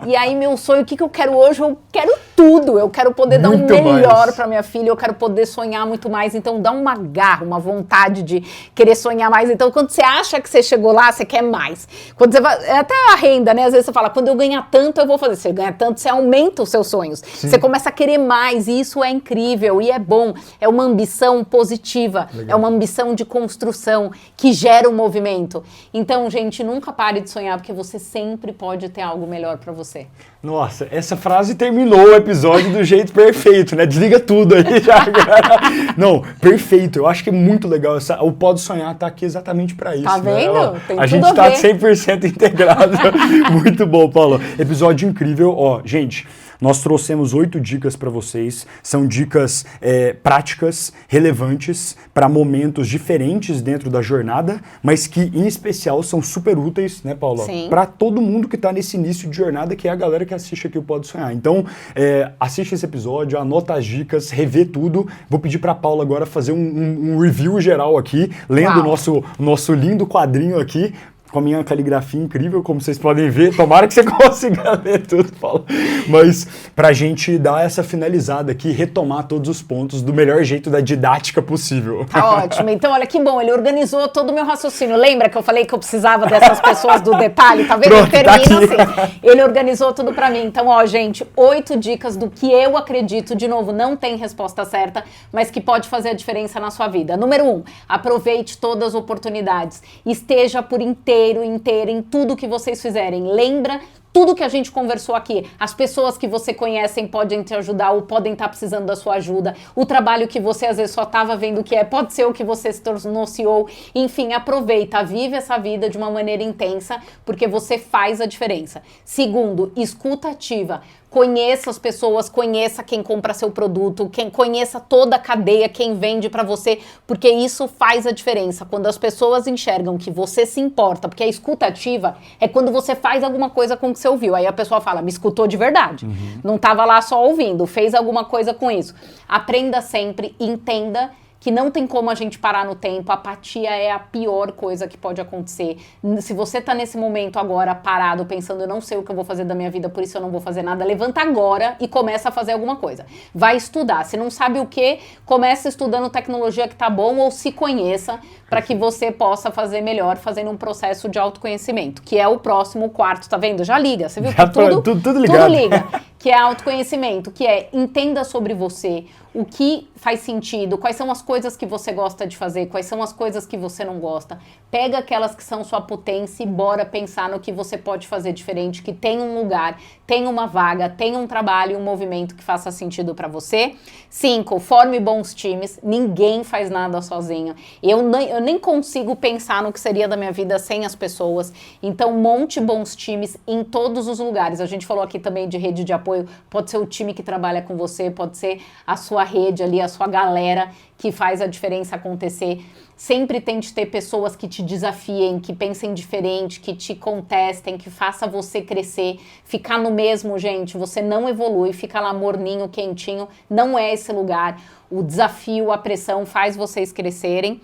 E aí, meu sonho, o que eu quero hoje? Eu quero tudo. Eu quero poder dar o melhor para minha filha. Eu quero poder sonhar muito mais. Então, dá uma garra, uma vontade de querer sonhar mais. Então, quando você acha que você chegou lá, você quer mais. Quando você vai, até a renda, né? Às vezes você fala, quando eu ganhar tanto, eu vou fazer. Você ganha tanto, você aumenta os seus sonhos. Sim. Você começa a querer mais. E isso é incrível e é bom. É uma ambição positiva. Legal. É uma ambição de construção que gera um movimento. Então, gente, nunca pare de sonhar, porque você sempre pode ter algo melhor para você. Nossa, essa frase terminou o episódio episódio do jeito perfeito, né? Desliga tudo aí já. Não, perfeito. Eu acho que é muito legal. O Pode Sonhar tá aqui exatamente pra isso. Tá vendo? Né? Tem a tudo gente a tá ver. 100% integrado. Muito bom, Paula. Episódio incrível. Ó, gente, nós trouxemos 8 dicas para vocês. São dicas práticas, relevantes para momentos diferentes dentro da jornada, mas que, em especial, são super úteis, né, Paula? Para todo mundo que está nesse início de jornada, que é a galera que assiste aqui o Pode Sonhar. Então, assiste esse episódio, anota as dicas, revê tudo. Vou pedir para Paula agora fazer um review geral aqui, lendo o nosso lindo quadrinho aqui, com a minha caligrafia incrível, como vocês podem ver. Tomara que você consiga ler tudo, Paulo. Mas pra gente dar essa finalizada aqui, retomar todos os pontos do melhor jeito da didática possível. Tá ótimo. Então, olha que bom, ele organizou todo o meu raciocínio. Lembra que eu falei que eu precisava dessas pessoas do detalhe? Tá vendo? Pronto, termina tá assim. Ele organizou tudo pra mim. Então, ó, gente, 8 dicas do que eu acredito, de novo, não tem resposta certa, mas que pode fazer a diferença na sua vida. Número 1, aproveite todas as oportunidades. Esteja por inteira em tudo que vocês fizerem. Lembra tudo que a gente conversou aqui. As pessoas que você conhecem podem te ajudar ou podem estar precisando da sua ajuda. O trabalho que você às vezes só estava vendo que pode ser o que você se tornou CEO. Enfim, aproveita, vive essa vida de uma maneira intensa, porque você faz a diferença. Segundo, escuta ativa. Conheça as pessoas, conheça quem compra seu produto, conheça toda a cadeia, quem vende para você, porque isso faz a diferença. Quando as pessoas enxergam que você se importa, porque a escuta ativa é quando você faz alguma coisa com o que você ouviu. Aí a pessoa fala, me escutou de verdade. Não estava lá só ouvindo, fez alguma coisa com isso. Aprenda sempre, entenda que não tem como a gente parar no tempo. A apatia é a pior coisa que pode acontecer. Se você tá nesse momento agora parado, pensando, eu não sei o que eu vou fazer da minha vida, por isso eu não vou fazer nada, levanta agora e começa a fazer alguma coisa. Vai estudar. Se não sabe o que, começa estudando tecnologia que tá bom, ou se conheça para que você possa fazer melhor, fazendo um processo de autoconhecimento, que é o próximo quarto, tá vendo? Já liga, você viu que tudo ligado. Tudo liga. Que é autoconhecimento, que é entenda sobre você, o que faz sentido, quais são as coisas que você gosta de fazer, quais são as coisas que você não gosta. Pega aquelas que são sua potência e bora pensar no que você pode fazer diferente, que tem um lugar, tem uma vaga, tem um trabalho, um movimento que faça sentido para você. 5, forme bons times. Ninguém faz nada sozinho. Eu nem consigo pensar no que seria da minha vida sem as pessoas. Então, monte bons times em todos os lugares. A gente falou aqui também de rede de apoio. Pode ser o time que trabalha com você, pode ser a sua rede ali, a sua galera que faz a diferença acontecer. Sempre tente ter pessoas que te desafiem, que pensem diferente, que te contestem, que faça você crescer. Ficar no mesmo, gente, você não evolui, fica lá morninho, quentinho, não é esse lugar. O desafio, a pressão faz vocês crescerem.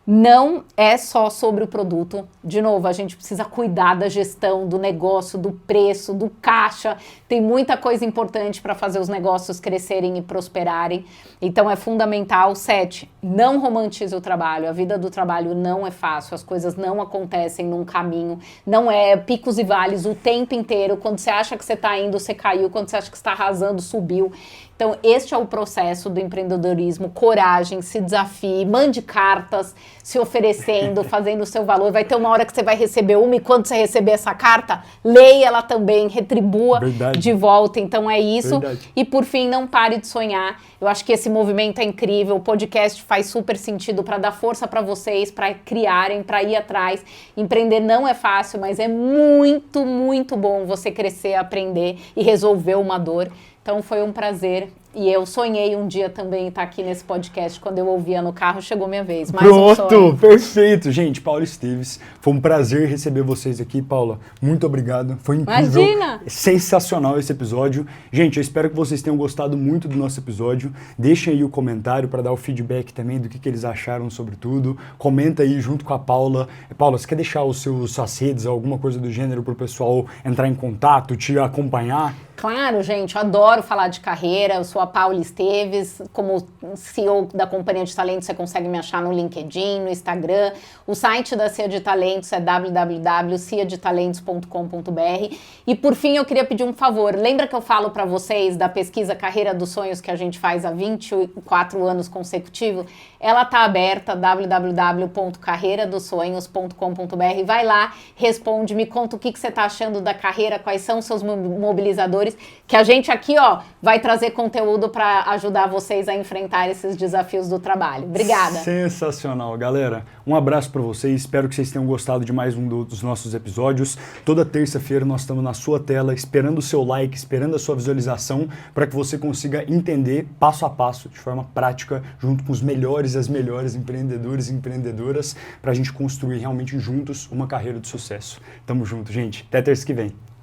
Não é só sobre o produto. De novo, a gente precisa cuidar da gestão, do negócio, do preço, do caixa. Tem muita coisa importante para fazer os negócios crescerem e prosperarem. Então é fundamental. 7, não romantize o trabalho. A vida do trabalho não é fácil. As coisas não acontecem num caminho. Não é picos e vales o tempo inteiro. Quando você acha que você está indo, você caiu. Quando você acha que está arrasando, subiu. Então, este é o processo do empreendedorismo. Coragem, se desafie, mande cartas, se oferecendo, fazendo o seu valor. Vai ter uma hora que você vai receber uma e quando você receber essa carta, leia ela também, retribua de volta. Então, é isso. E, por fim, não pare de sonhar. Eu acho que esse movimento é incrível. O podcast faz super sentido para dar força para vocês, para criarem, para ir atrás. Empreender não é fácil, mas é muito, muito bom você crescer, aprender e resolver uma dor. Então foi um prazer e eu sonhei um dia também estar aqui nesse podcast. Quando eu ouvia no carro, chegou minha vez. Mais Pronto, perfeito. Gente, Paula Esteves, foi um prazer receber vocês aqui. Paula, muito obrigado. Foi incrível. Imagina! Sensacional esse episódio. Gente, eu espero que vocês tenham gostado muito do nosso episódio. Deixem aí o comentário para dar o feedback também do que eles acharam sobre tudo. Comenta aí junto com a Paula. Paula, você quer deixar suas redes, alguma coisa do gênero para o pessoal entrar em contato, te acompanhar? Claro, gente, eu adoro falar de carreira, eu sou Paula Esteves. Como CEO da Companhia de Talentos, você consegue me achar no LinkedIn, no Instagram. O site da CIA de Talentos é www.ciadetalentos.com.br. E por fim, eu queria pedir um favor. Lembra que eu falo para vocês da pesquisa Carreira dos Sonhos que a gente faz há 24 anos consecutivos? Ela está aberta, www.carreiradosonhos.com.br. Vai lá, responde, me conta o que você está achando da carreira, quais são os seus mobilizadores, que a gente aqui, ó, vai trazer conteúdo para ajudar vocês a enfrentar esses desafios do trabalho. Obrigada. Sensacional, galera. Um abraço para vocês, espero que vocês tenham gostado de mais um dos nossos episódios. Toda terça-feira nós estamos na sua tela, esperando o seu like, esperando a sua visualização, para que você consiga entender passo a passo, de forma prática, junto com os melhores e as melhores empreendedores e empreendedoras, para a gente construir realmente juntos uma carreira de sucesso. Tamo junto, gente. Até terça que vem.